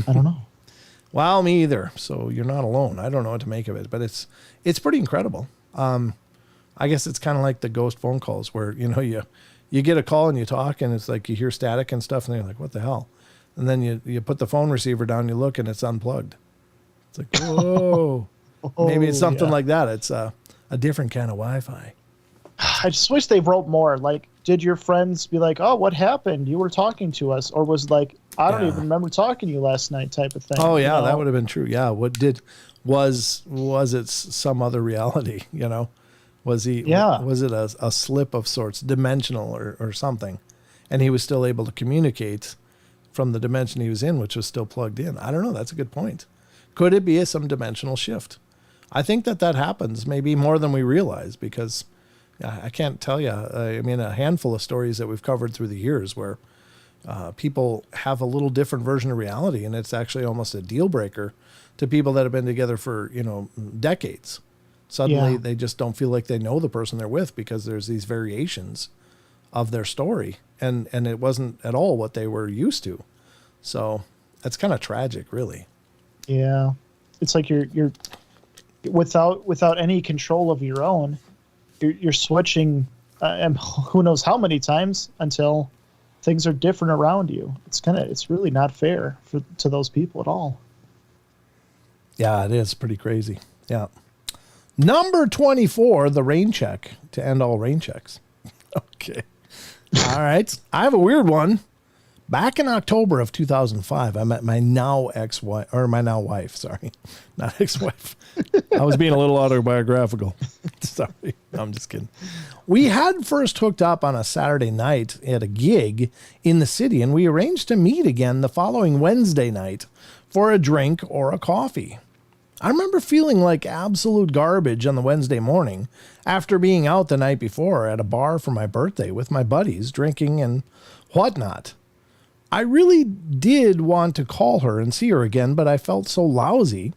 I don't know. Well, me either. So you're not alone. I don't know what to make of it, but it's pretty incredible. I guess it's kind of like the ghost phone calls where, you get a call and you talk and it's like you hear static and stuff and you're like, what the hell? And then you put the phone receiver down, you look and it's unplugged. It's like, whoa. Maybe it's something like that. It's a different kind of Wi-Fi. I just wish they wrote more. Like, did your friends be like, oh, what happened? You were talking to us. Or was like, I don't even remember talking to you last night type of thing. Oh, yeah, that would have been true. Yeah. Was it some other reality, Was it a slip of sorts, dimensional or something? And he was still able to communicate from the dimension he was in, which was still plugged in. I don't know. That's a good point. Could it be some dimensional shift? I think that happens maybe more than we realize because I can't tell you. I mean, a handful of stories that we've covered through the years where people have a little different version of reality, and it's actually almost a deal breaker to people that have been together for, decades. Suddenly they just don't feel like they know the person they're with because there's these variations of their story and it wasn't at all what they were used to. So that's kind of tragic, really. Yeah. It's like you're without any control of your own, you're switching and who knows how many times until things are different around you. It's really not fair to those people at all. Yeah, it is pretty crazy. Yeah. Number 24, the rain check to end all rain checks. Okay. All right. I have a weird one. Back in October of 2005, I met my now ex-wife, or my now wife, sorry, not ex-wife. I was being a little autobiographical. Sorry. I'm just kidding. We had first hooked up on a Saturday night at a gig in the city, and we arranged to meet again the following Wednesday night for a drink or a coffee. I remember feeling like absolute garbage on the Wednesday morning after being out the night before at a bar for my birthday with my buddies, drinking and whatnot. I really did want to call her and see her again, but I felt so lousy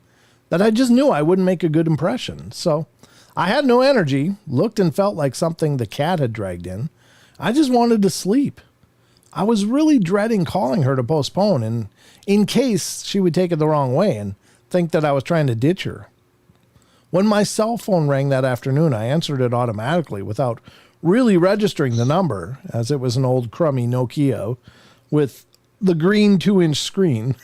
that I just knew I wouldn't make a good impression. So I had no energy, looked and felt like something the cat had dragged in. I just wanted to sleep. I was really dreading calling her to postpone and in case she would take it the wrong way and think that I was trying to ditch her. When my cell phone rang that afternoon, I answered it automatically without really registering the number, as it was an old crummy Nokia with the green 2-inch screen.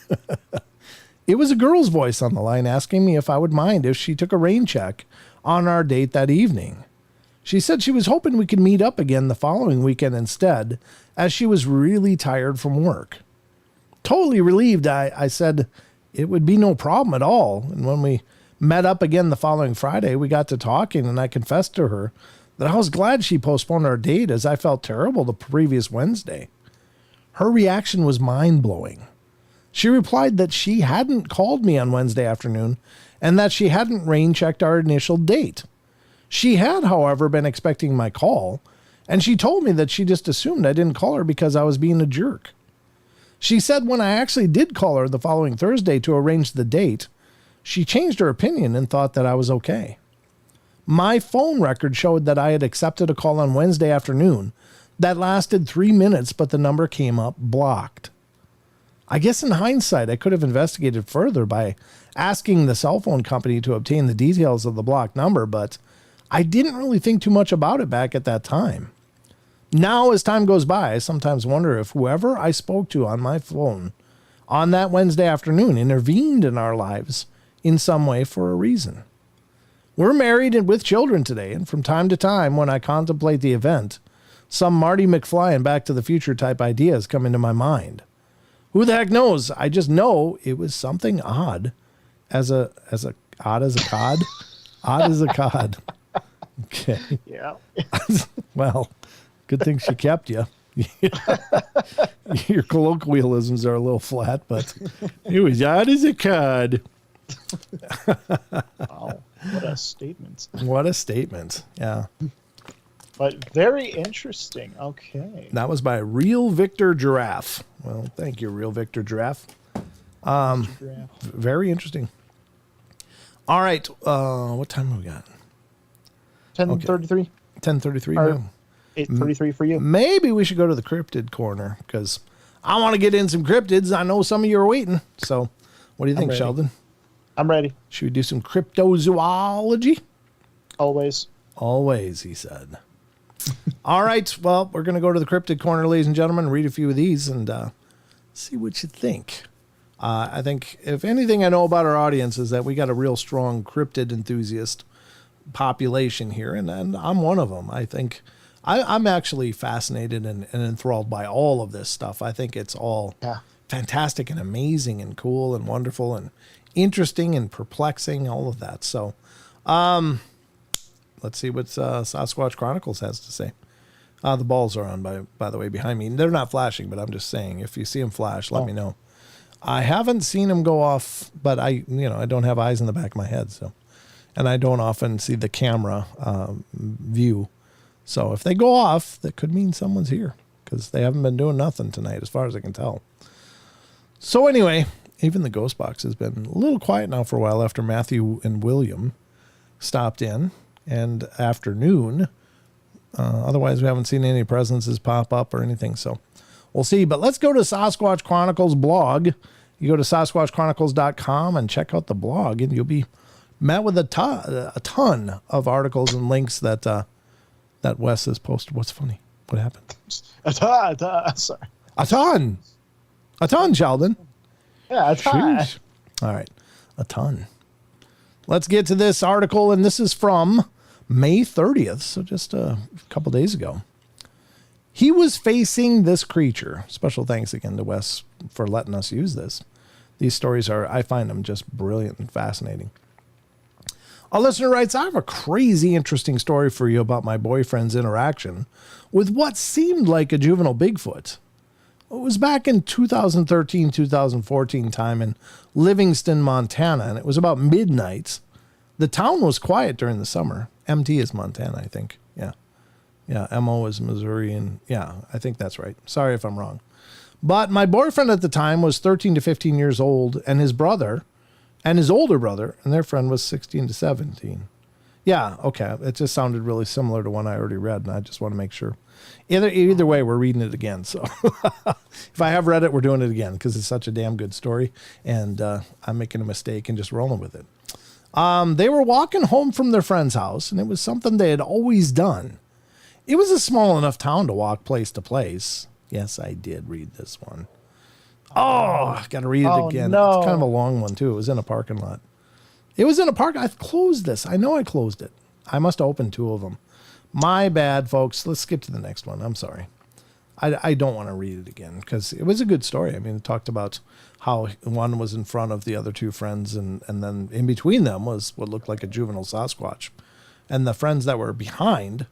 It was a girl's voice on the line asking me if I would mind if she took a rain check on our date that evening. She said she was hoping we could meet up again the following weekend instead, as she was really tired from work. Totally relieved, I said it would be no problem at all. And when we met up again the following Friday, we got to talking and I confessed to her that I was glad she postponed our date as I felt terrible the previous Wednesday. Her reaction was mind-blowing. She replied that she hadn't called me on Wednesday afternoon and that she hadn't rain checked our initial date. She had, however, been expecting my call, and she told me that she just assumed I didn't call her because I was being a jerk. She said when I actually did call her the following Thursday to arrange the date, she changed her opinion and thought that I was okay. My phone record showed that I had accepted a call on Wednesday afternoon that lasted 3 minutes, but the number came up blocked. I guess in hindsight, I could have investigated further by asking the cell phone company to obtain the details of the blocked number, but I didn't really think too much about it back at that time. Now, as time goes by, I sometimes wonder if whoever I spoke to on my phone on that Wednesday afternoon intervened in our lives in some way for a reason. We're married and with children today, and from time to time when I contemplate the event, some Marty McFly and Back to the Future type ideas come into my mind. Who the heck knows? I just know it was something odd odd as a cod. Odd as a cod. Okay. Yeah. Well, good thing she kept you. Your colloquialisms are a little flat, but it was odd as a cod. Wow. What a statement. What a statement. Yeah. But very interesting. Okay. That was by Real Victor Giraffe. Well, thank you, Real Victor Giraffe. Very interesting. All right. What time have we got? 10:33. Okay. 10:33. Or 8:33 for you. Maybe we should go to the cryptid corner because I want to get in some cryptids. I know some of you are waiting. So what do you think, Sheldon? I'm ready. Should we do some cryptozoology? Always. Always, he said. All right. Well, we're going to go to the cryptid corner, ladies and gentlemen, read a few of these and see what you think. I think, if anything I know about our audience is that we got a real strong cryptid enthusiast population here, and I'm one of them. I think I'm actually fascinated and enthralled by all of this stuff. I think it's all fantastic and amazing and cool and wonderful and interesting and perplexing, all of that. So let's see what Sasquatch Chronicles has to say. The balls are on, by the way, behind me. They're not flashing, but I'm just saying, if you see them flash, let me know. I haven't seen them go off, but I don't have eyes in the back of my head, so, and I don't often see the camera view. So if they go off, that could mean someone's here because they haven't been doing nothing tonight, as far as I can tell. So anyway, even the ghost box has been a little quiet now for a while after Matthew and William stopped in, and afternoon. Otherwise, we haven't seen any presences pop up or anything, so we'll see. But let's go to Sasquatch Chronicles blog. You go to SasquatchChronicles.com and check out the blog, and you'll be met with a ton of articles and links that Wes has posted. What's funny? What happened? Sorry. A ton, Sheldon. Yeah, a ton. Sheesh. All right, a ton. Let's get to this article, and this is from May 30th, so just a couple days ago. He was facing this creature. Special thanks again to Wes for letting us use this. These stories I find them just brilliant and fascinating. A listener writes, I have a crazy interesting story for you about my boyfriend's interaction with what seemed like a juvenile Bigfoot. It was back in 2013, 2014 time in Livingston, Montana, and it was about midnight. The town was quiet during the summer. MT is Montana, I think. Yeah, MO is Missouri, and yeah, I think that's right. Sorry if I'm wrong. But my boyfriend at the time was 13 to 15 years old, and his brother and his older brother, and their friend was 16 to 17. Yeah, okay. It just sounded really similar to one I already read, and I just want to make sure. Either way, we're reading it again. So if I have read it, we're doing it again because it's such a damn good story, and I'm making a mistake and just rolling with it. They were walking home from their friend's house, and it was something they had always done. It was a small enough town to walk place to place. Yes, I did read this one. Oh, I got to read it again. No. It's kind of a long one, too. It was in a parking lot. It was in a park. I closed this. I know I closed it. I must have opened two of them. My bad, folks. Let's skip to the next one. I'm sorry. I don't want to read it again because it was a good story. I mean, it talked about how one was in front of the other two friends, and then in between them was what looked like a juvenile Sasquatch. And the friends that were behind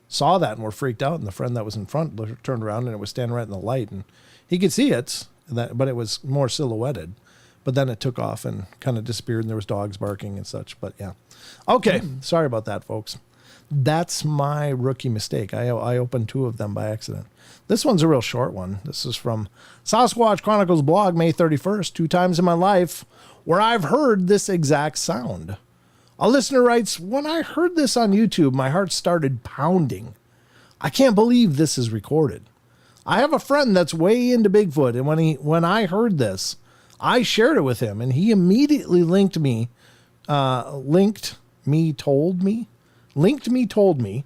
saw that and were freaked out, and the friend that was in front turned around, and it was standing right in the light, and he could see it, but it was more silhouetted. But then it took off and kind of disappeared, and there was dogs barking and such. But yeah. Okay. Sorry about that, folks. That's my rookie mistake. I opened 2 of them by accident. This one's a real short one. This is from Sasquatch Chronicles blog, May 31st, 2 times in my life where I've heard this exact sound. A listener writes, when I heard this on YouTube, my heart started pounding. I can't believe this is recorded. I have a friend that's way into Bigfoot, and when I heard this, I shared it with him, and he immediately linked me, told me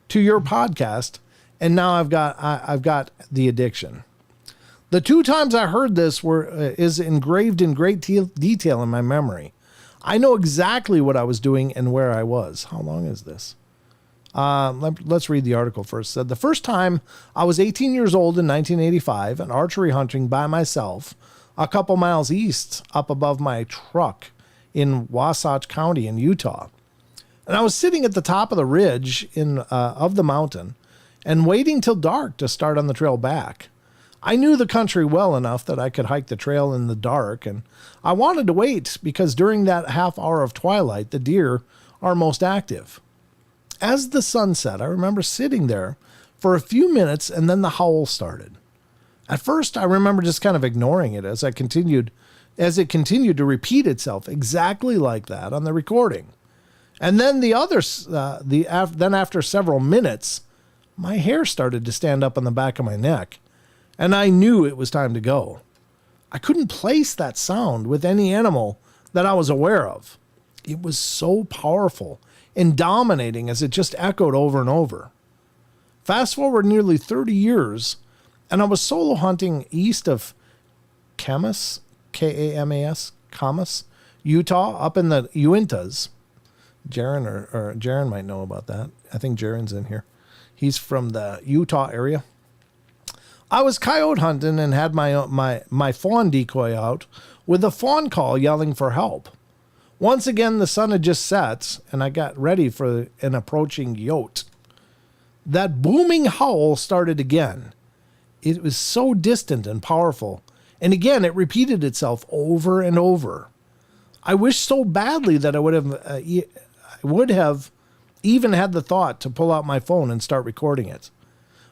to your podcast, and now I've got the addiction. The 2 times I heard this is engraved in great detail in my memory. I know exactly what I was doing and where I was. How long is this? Let's read the article first. It said, the first time I was 18 years old in 1985 and archery hunting by myself a couple miles east up above my truck in Wasatch County in Utah. And I was sitting at the top of the ridge of the mountain and waiting till dark to start on the trail back. I knew the country well enough that I could hike the trail in the dark, and I wanted to wait because during that half hour of twilight, the deer are most active. As the sun set, I remember sitting there for a few minutes, and then the howl started. At first, I remember just kind of ignoring it as it continued to repeat itself exactly like that on the recording. And then then after several minutes, my hair started to stand up on the back of my neck, and I knew it was time to go. I couldn't place that sound with any animal that I was aware of. It was so powerful and dominating as it just echoed over and over. Fast forward nearly 30 years, and I was solo hunting east of Kamas, Kamas, Kamas, Utah, up in the Uintas. Jaron might know about that. I think Jaron's in here. He's from the Utah area. I was coyote hunting and had my fawn decoy out with a fawn call yelling for help. Once again, the sun had just set, and I got ready for an approaching yote. That booming howl started again. It was so distant and powerful, and again it repeated itself over and over. I wished so badly that I would have even had the thought to pull out my phone and start recording it.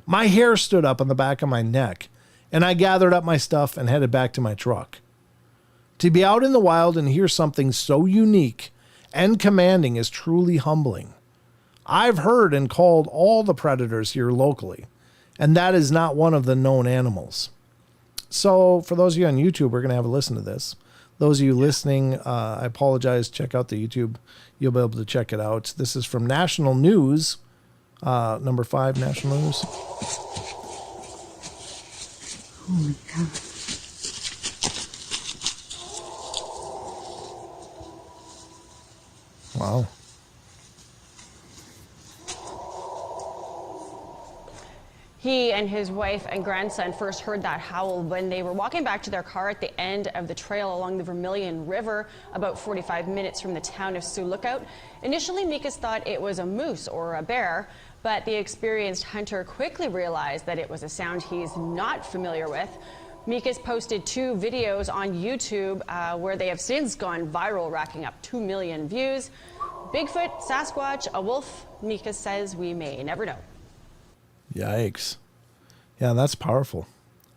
My hair stood up on the back of my neck, and I gathered up my stuff and headed back to my truck. To be out in the wild and hear something so unique and commanding is truly humbling. I've heard and called all the predators here locally, and that is not one of the known animals. So for those of you on YouTube, we're going to have a listen to this. Those of you listening, I apologize. Check out the YouTube. You'll be able to check it out. This is from National News, number 5, National News. Oh my God. Wow. He and his wife and grandson first heard that howl when they were walking back to their car at the end of the trail along the Vermilion River, about 45 minutes from the town of Sioux Lookout. Initially, Mikas thought it was a moose or a bear, but the experienced hunter quickly realized that it was a sound he's not familiar with. Mikas posted 2 videos on YouTube where they have since gone viral, racking up 2 million views. Bigfoot, Sasquatch, a wolf, Mikas says we may never know. Yikes. Yeah, that's powerful.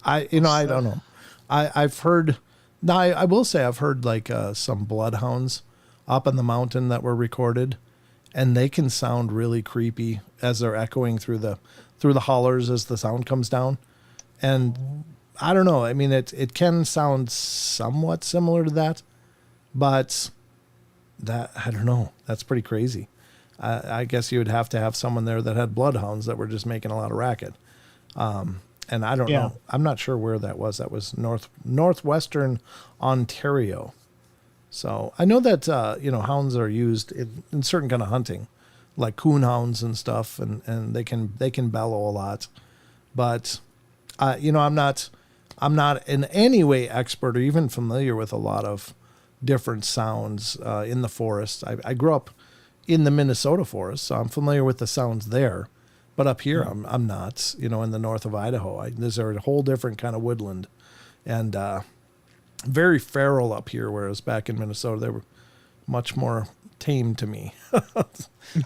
I don't know. I've heard, now I will say I've heard like some bloodhounds up in the mountain that were recorded, and they can sound really creepy as they're echoing through the hollers as the sound comes down. And I don't know. I mean, it can sound somewhat similar to that, but that, I don't know. That's pretty crazy. I guess you would have to have someone there that had bloodhounds that were just making a lot of racket. And I don't know. I'm not sure where that was. That was northwestern Ontario. So I know that, hounds are used in certain kind of hunting, like coon hounds and stuff, and they can bellow a lot. But, I'm not in any way expert or even familiar with a lot of different sounds in the forest. I grew up in the Minnesota forest, so I'm familiar with the sounds there. But up here, I'm not, in the north of Idaho. There's a whole different kind of woodland. and very feral up here, whereas back in Minnesota, they were much more tame to me.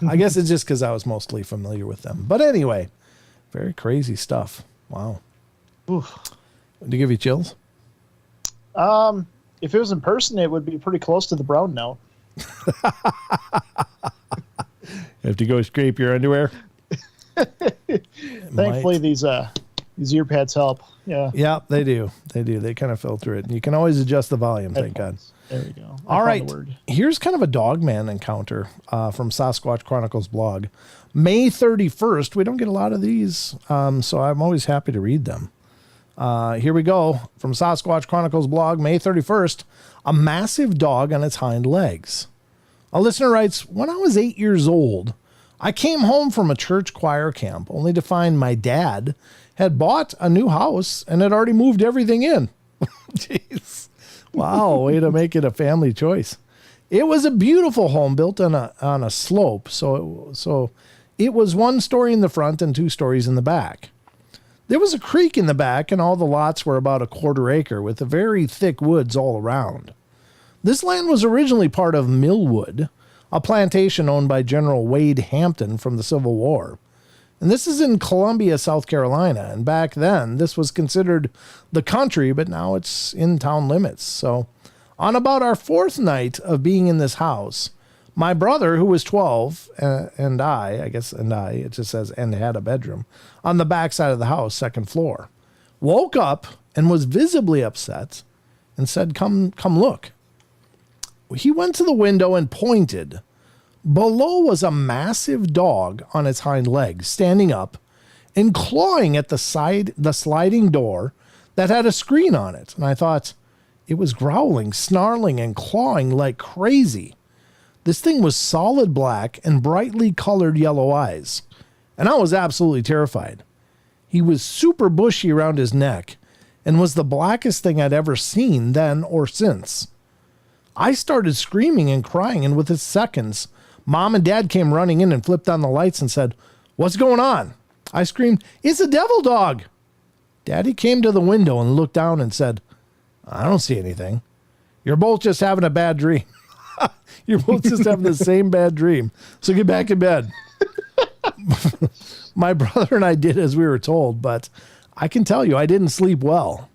I guess it's just because I was mostly familiar with them. But anyway, very crazy stuff. Wow. Oof. Did it give you chills? If it was in person, it would be pretty close to the brown note. You have to go scrape your underwear? Thankfully, these ear pads help. Yeah. Yeah, they do. They do. They kind of filter it. And you can always adjust the volume, thank God. There we go. All right. Here's kind of a Dogman encounter from Sasquatch Chronicles blog. May 31st. We don't get a lot of these, so I'm always happy to read them. Here we go. From Sasquatch Chronicles blog, May 31st. A massive dog on its hind legs. A listener writes, when I was 8 years old, I came home from a church choir camp only to find my dad had bought a new house and had already moved everything in. Jeez. Wow, way to make it a family choice. It was a beautiful home built on a slope, so it was 1 story in the front and 2 stories in the back. There was a creek in the back, and all the lots were about a 1/4 acre with very thick woods all around. This land was originally part of Millwood, a plantation owned by General Wade Hampton from the Civil War. And this is in Columbia, South Carolina. And back then, this was considered the country, but now it's in town limits. So on about our 4th night of being in this house, my brother, who was 12, and it just says, and had a bedroom, on the back side of the house, 2nd floor, woke up and was visibly upset and said, come look. He went to the window and pointed. Below was a massive dog on its hind legs, standing up and clawing at the sliding door that had a screen on it. And I thought, it was growling, snarling, and clawing like crazy. This thing was solid black and brightly colored yellow eyes, and I was absolutely terrified. He was super bushy around his neck and was the blackest thing I'd ever seen then or since. I started screaming and crying, and within seconds, Mom and Dad came running in and flipped on the lights and said, "What's going on?" I screamed, "It's a devil dog!" Daddy came to the window and looked down and said, "I don't see anything. You're both just having a bad dream." You're both just having the same bad dream. So get back in bed. My brother and I did as we were told, but I can tell you I didn't sleep well.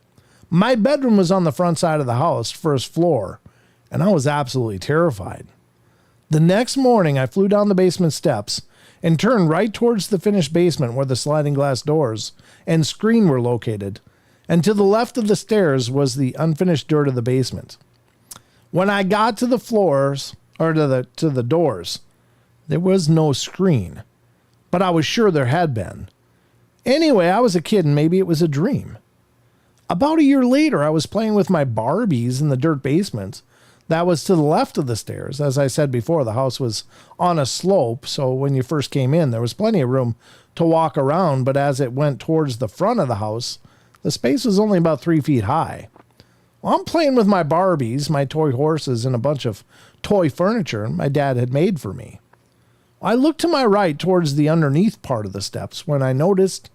My bedroom was on the front side of the house, 1st floor, and I was absolutely terrified. The next morning, I flew down the basement steps and turned right towards the finished basement where the sliding glass doors and screen were located, and to the left of the stairs was the unfinished dirt of the basement. When I got to the floors, or to the doors, there was no screen, but I was sure there had been. Anyway, I was a kid and maybe it was a dream. About a year later, I was playing with my Barbies in the dirt basement that was to the left of the stairs. As I said before, the house was on a slope, so when you first came in, there was plenty of room to walk around, but as it went towards the front of the house, the space was only about 3 feet high. Well, I'm playing with my Barbies, my toy horses, and a bunch of toy furniture my dad had made for me. I looked to my right towards the underneath part of the steps when I noticed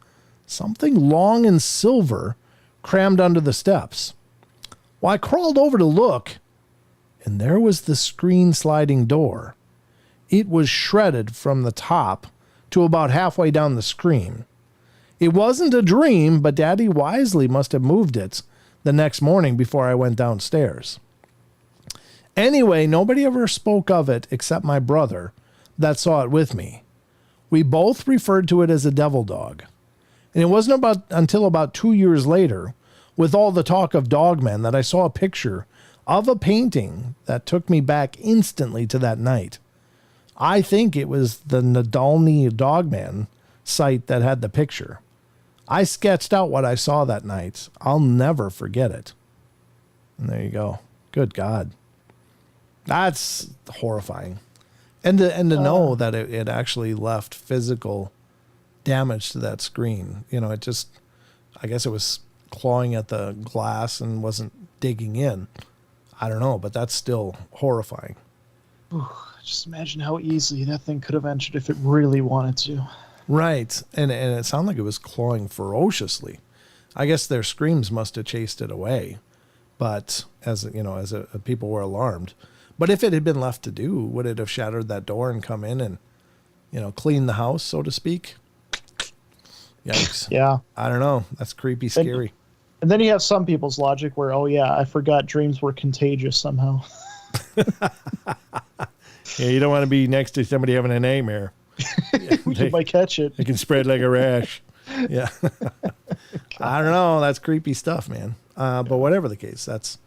something long and silver crammed under the steps. Well, I crawled over to look, and there was the screen sliding door. It was shredded from the top to about halfway down the screen. It wasn't a dream, but Daddy wisely must have moved it the next morning before I went downstairs. Anyway, nobody ever spoke of it except my brother that saw it with me. We both referred to it as a devil dog. And it wasn't until about 2 years later, with all the talk of Dogman, that I saw a picture of a painting that took me back instantly to that night. I think it was the Nadolny Dogman site that had the picture. I sketched out what I saw that night. I'll never forget it. And there you go. Good God. That's horrifying. And to know that it actually left physical damage to that screen. You know, I guess it was clawing at the glass and wasn't digging in. I don't know, but that's still horrifying. Ooh, just imagine how easily that thing could have entered if it really wanted to. Right. And it sounded like it was clawing ferociously. I guess their screams must have chased it away. But people were alarmed. But if it had been left to do, would it have shattered that door and come in and, clean the house, so to speak? Yikes. Yeah. I don't know. That's creepy, scary. And then you have some people's logic where, oh yeah, I forgot dreams were contagious somehow. Yeah, you don't want to be next to somebody having a nightmare. You might catch it. It can spread like a rash. Yeah. I don't know. That's creepy stuff, man. But whatever the case, that's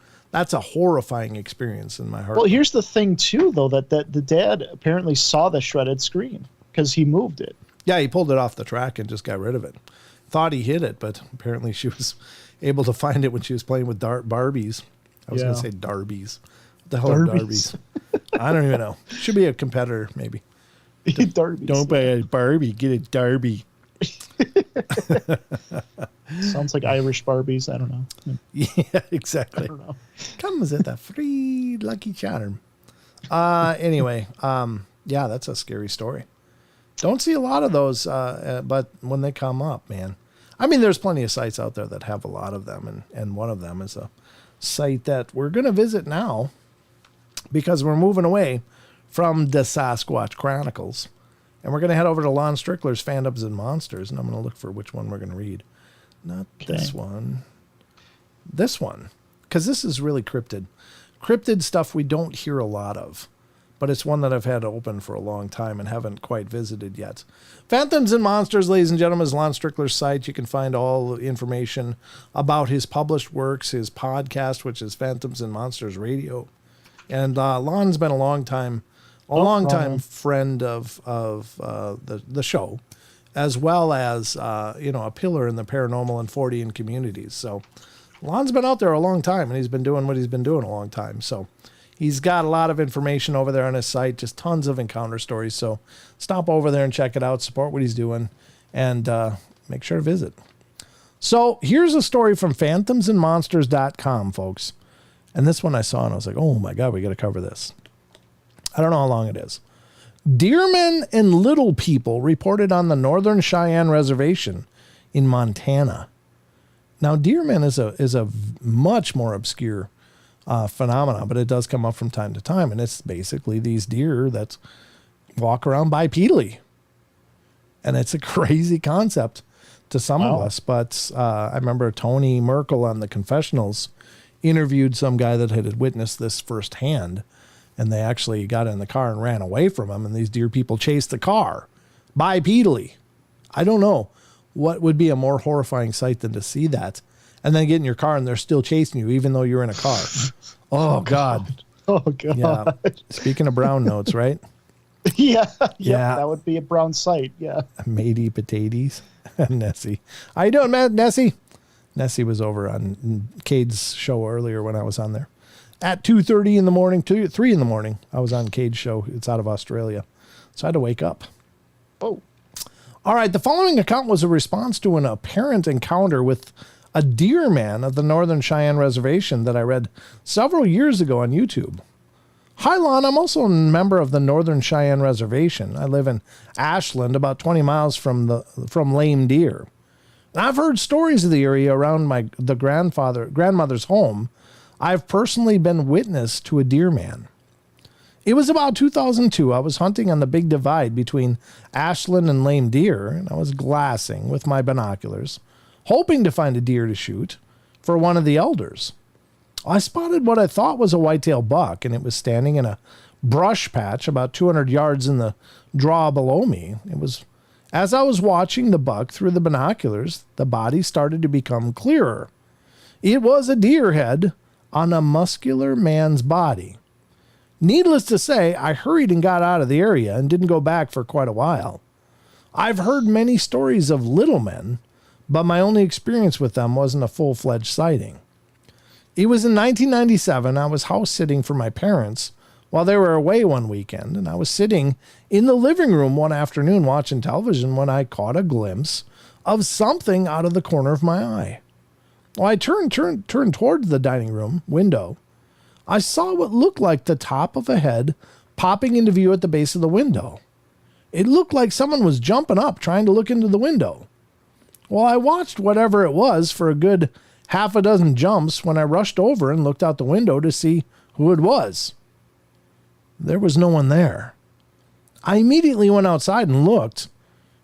a horrifying experience in my heart. Well, here's the thing too, though, that the dad apparently saw the shredded screen because he moved it. Yeah, he pulled it off the track and just got rid of it. Thought he hid it, but apparently she was able to find it when she was playing with Barbies. I was going to say Darbies. What the hell are Darbies? I don't even know. Should be a competitor, maybe. Darbies. Don't buy a Barbie, get a Darby. Sounds like Irish Barbies. I don't know. Yeah, exactly. I don't know. Comes with a free Lucky Charm. Anyway, yeah, that's a scary story. Don't see a lot of those, but when they come up, man. I mean, there's plenty of sites out there that have a lot of them, and one of them is a site that we're going to visit now because we're moving away from the Sasquatch Chronicles. And we're going to head over to Lon Strickler's Phantoms and Monsters, and I'm going to look for which one we're going to read. Not this one. This one. Because this is really cryptid. Cryptid stuff we don't hear a lot of. But it's one that I've had open for a long time and haven't quite visited yet. Phantoms and Monsters, ladies and gentlemen, is Lon Strickler's site. You can find all the information about his published works, his podcast, which is Phantoms and Monsters Radio. And Lon's been a long time friend of the show, as well as a pillar in the paranormal and Fortean communities. So Lon's been out there a long time, and he's been doing what he's been doing a long time. So he's got a lot of information over there on his site, just tons of encounter stories. So stop over there and check it out, support what he's doing, and make sure to visit. So here's a story from phantomsandmonsters.com, folks. And this one I saw, and I was like, oh my God, we got to cover this. I don't know how long it is. Deermen and little people reported on the Northern Cheyenne Reservation in Montana. Now, deermen is a much more obscure phenomenon, but it does come up from time to time, and it's basically these deer that walk around bipedally. And it's a crazy concept to some of us, but I remember Tony Merkel on the Confessionals interviewed some guy that had witnessed this firsthand. And they actually got in the car and ran away from him. And these deer people chased the car bipedally. I don't know what would be a more horrifying sight than to see that. And then get in your car and they're still chasing you, even though you're in a car. Oh, God. Oh, God. Yeah. Speaking of brown notes, right? Yeah. That would be a brown sight. Yeah. Matey potatoes. Nessie. How you doing, man? Nessie? Nessie was over on Cade's show earlier when I was on there. At 2:30 in the morning, 3 in the morning, I was on Cade's show. It's out of Australia. So I had to wake up. Oh. All right. The following account was a response to an apparent encounter with a deer man of the Northern Cheyenne Reservation that I read several years ago on YouTube. Hi, Lon. I'm also a member of the Northern Cheyenne Reservation. I live in Ashland, about 20 miles from Lame Deer. And I've heard stories of the area around the grandmother's home. I've personally been witness to a deer man. It was about 2002. I was hunting on the big divide between Ashland and Lame Deer, and I was glassing with my binoculars, hoping to find a deer to shoot for one of the elders. I spotted what I thought was a whitetail buck, and it was standing in a brush patch about 200 yards in the draw below me. As I was watching the buck through the binoculars, the body started to become clearer. It was a deer head on a muscular man's body. Needless to say, I hurried and got out of the area and didn't go back for quite a while. I've heard many stories of little men, but my only experience with them wasn't a full-fledged sighting. It was in 1997. I was house sitting for my parents while they were away one weekend, and I was sitting in the living room one afternoon watching television when I caught a glimpse of something out of the corner of my eye. Well, I turned towards the dining room window. I saw what looked like the top of a head popping into view at the base of the window. It looked like someone was jumping up trying to look into the window. Well, I watched whatever it was for a good half a dozen jumps when I rushed over and looked out the window to see who it was. There was no one there. I immediately went outside and looked.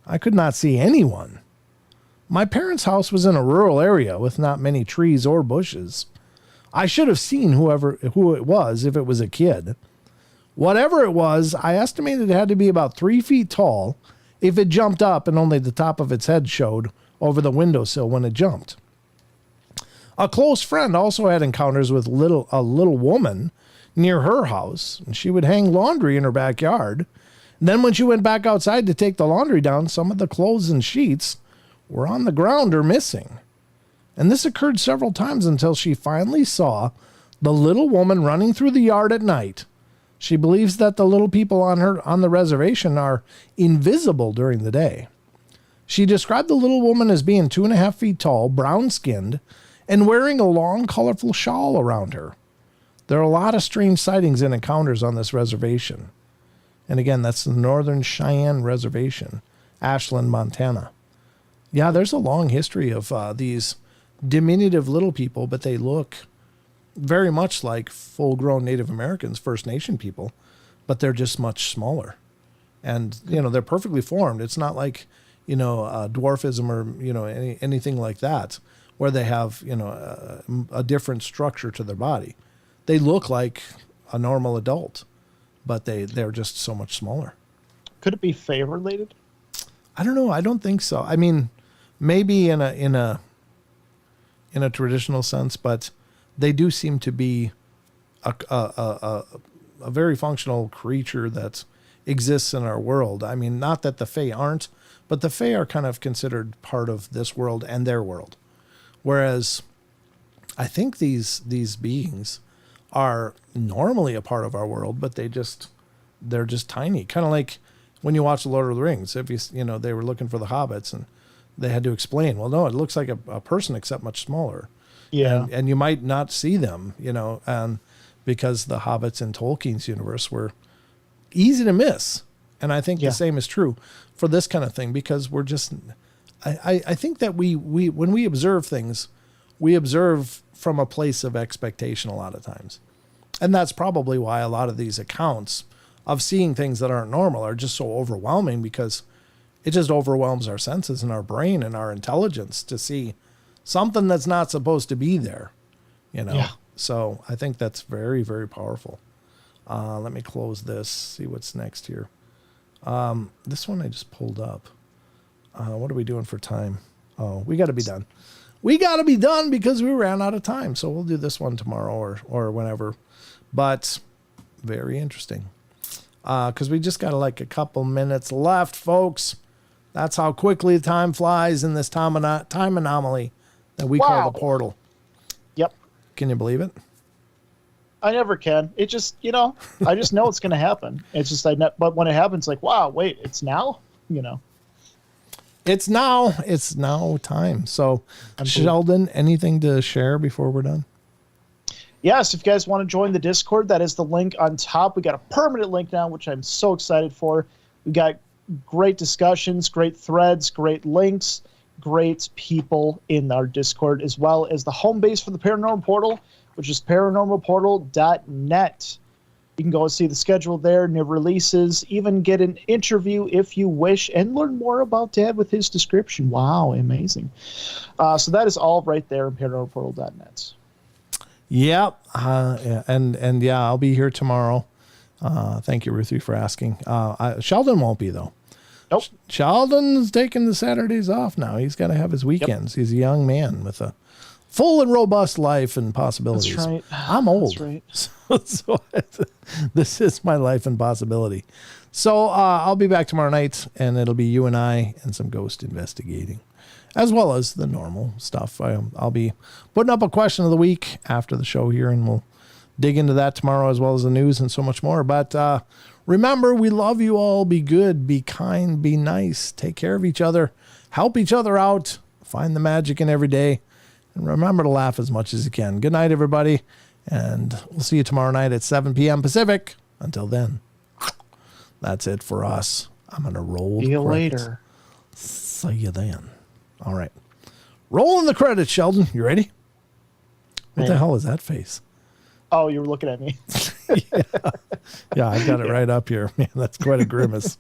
I could not see anyone. My parents' house was in a rural area with not many trees or bushes. I should have seen who it was if it was a kid. Whatever it was, I estimated it had to be about 3 feet tall if it jumped up and only the top of its head showed over the windowsill when it jumped. A close friend also had encounters with a little woman near her house, and she would hang laundry in her backyard. And then when she went back outside to take the laundry down, some of the clothes and sheets were on the ground or missing. And this occurred several times until she finally saw the little woman running through the yard at night. She believes that the little people on the reservation are invisible during the day. She described the little woman as being 2.5 feet tall, brown-skinned, and wearing a long, colorful shawl around her. There are a lot of strange sightings and encounters on this reservation. And again, that's the Northern Cheyenne Reservation, Ashland, Montana. Yeah, there's a long history of these diminutive little people, but they look very much like full-grown Native Americans, First Nation people, but they're just much smaller. And, they're perfectly formed. It's not like, dwarfism or, anything like that, where they have, a different structure to their body. They look like a normal adult, but they're just so much smaller. Could it be Fae related? I don't know. I don't think so. I mean, maybe in a traditional sense, but they do seem to be a very functional creature that exists in our world. I mean, not that the Fae aren't, but the Fae are kind of considered part of this world and their world. Whereas I think these beings are normally a part of our world, but they're just tiny. Kind of like when you watch The Lord of the Rings. If they were looking for the hobbits and they had to explain, well, no, it looks like a person except much smaller. Yeah. And you might not see them, and because the hobbits in Tolkien's universe were easy to miss. And I think the same is true for this kind of thing, because we're just, I think that we when we observe things, we observe from a place of expectation a lot of times. And that's probably why a lot of these accounts of seeing things that aren't normal are just so overwhelming, because it just overwhelms our senses and our brain and our intelligence to see something that's not supposed to be there, Yeah. So I think that's very, very powerful. Let me close this, see what's next here. This one I just pulled up. What are we doing for time? Oh, we got to be done. We got to be done because we ran out of time. So we'll do this one tomorrow or whenever. But very interesting. Because we just got like a couple minutes left, folks. That's how quickly time flies in this time anomaly that we call the portal. Yep. Can you believe it? I never can. It just, I just know it's going to happen. It's just, but when it happens, like, wow, wait, it's now, It's now time. So, Sheldon, anything to share before we're done? Yes, if you guys want to join the Discord, that is the link on top. We got a permanent link now, which I'm so excited for. We got great discussions, great threads, great links, great people in our Discord, as well as the home base for the Paranormal Portal, which is paranormalportal.net. You can go see the schedule there, new releases, even get an interview if you wish, and learn more about Dad with his description. Wow, amazing. So that is all right there in paranormalportal.net. Yep. And I'll be here tomorrow. Thank you, Ruthie, for asking. Sheldon won't be, though. Nope. Sheldon's taking the Saturdays off now. He's got to have his weekends. Yep. He's a young man with a full and robust life and possibilities. That's right. I'm old. That's right. So this is my life and possibility. So I'll be back tomorrow night, and it'll be you and I and some ghost investigating, as well as the normal stuff. I'll be putting up a question of the week after the show here, and we'll dig into that tomorrow, as well as the news and so much more. But remember, we love you all. Be good, be kind, be nice. Take care of each other. Help each other out. Find the magic in every day. And remember to laugh as much as you can. Good night, everybody. And we'll see you tomorrow night at 7 p.m. Pacific. Until then, that's it for us. I'm going to roll. See you later. See you then. All right. Rolling the credits, Sheldon. You ready? What the hell is that face? Oh, you were looking at me. Yeah, I've got it right up here. Man, that's quite a grimace.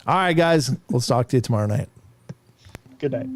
All right, guys. We'll talk to you tomorrow night. Good night.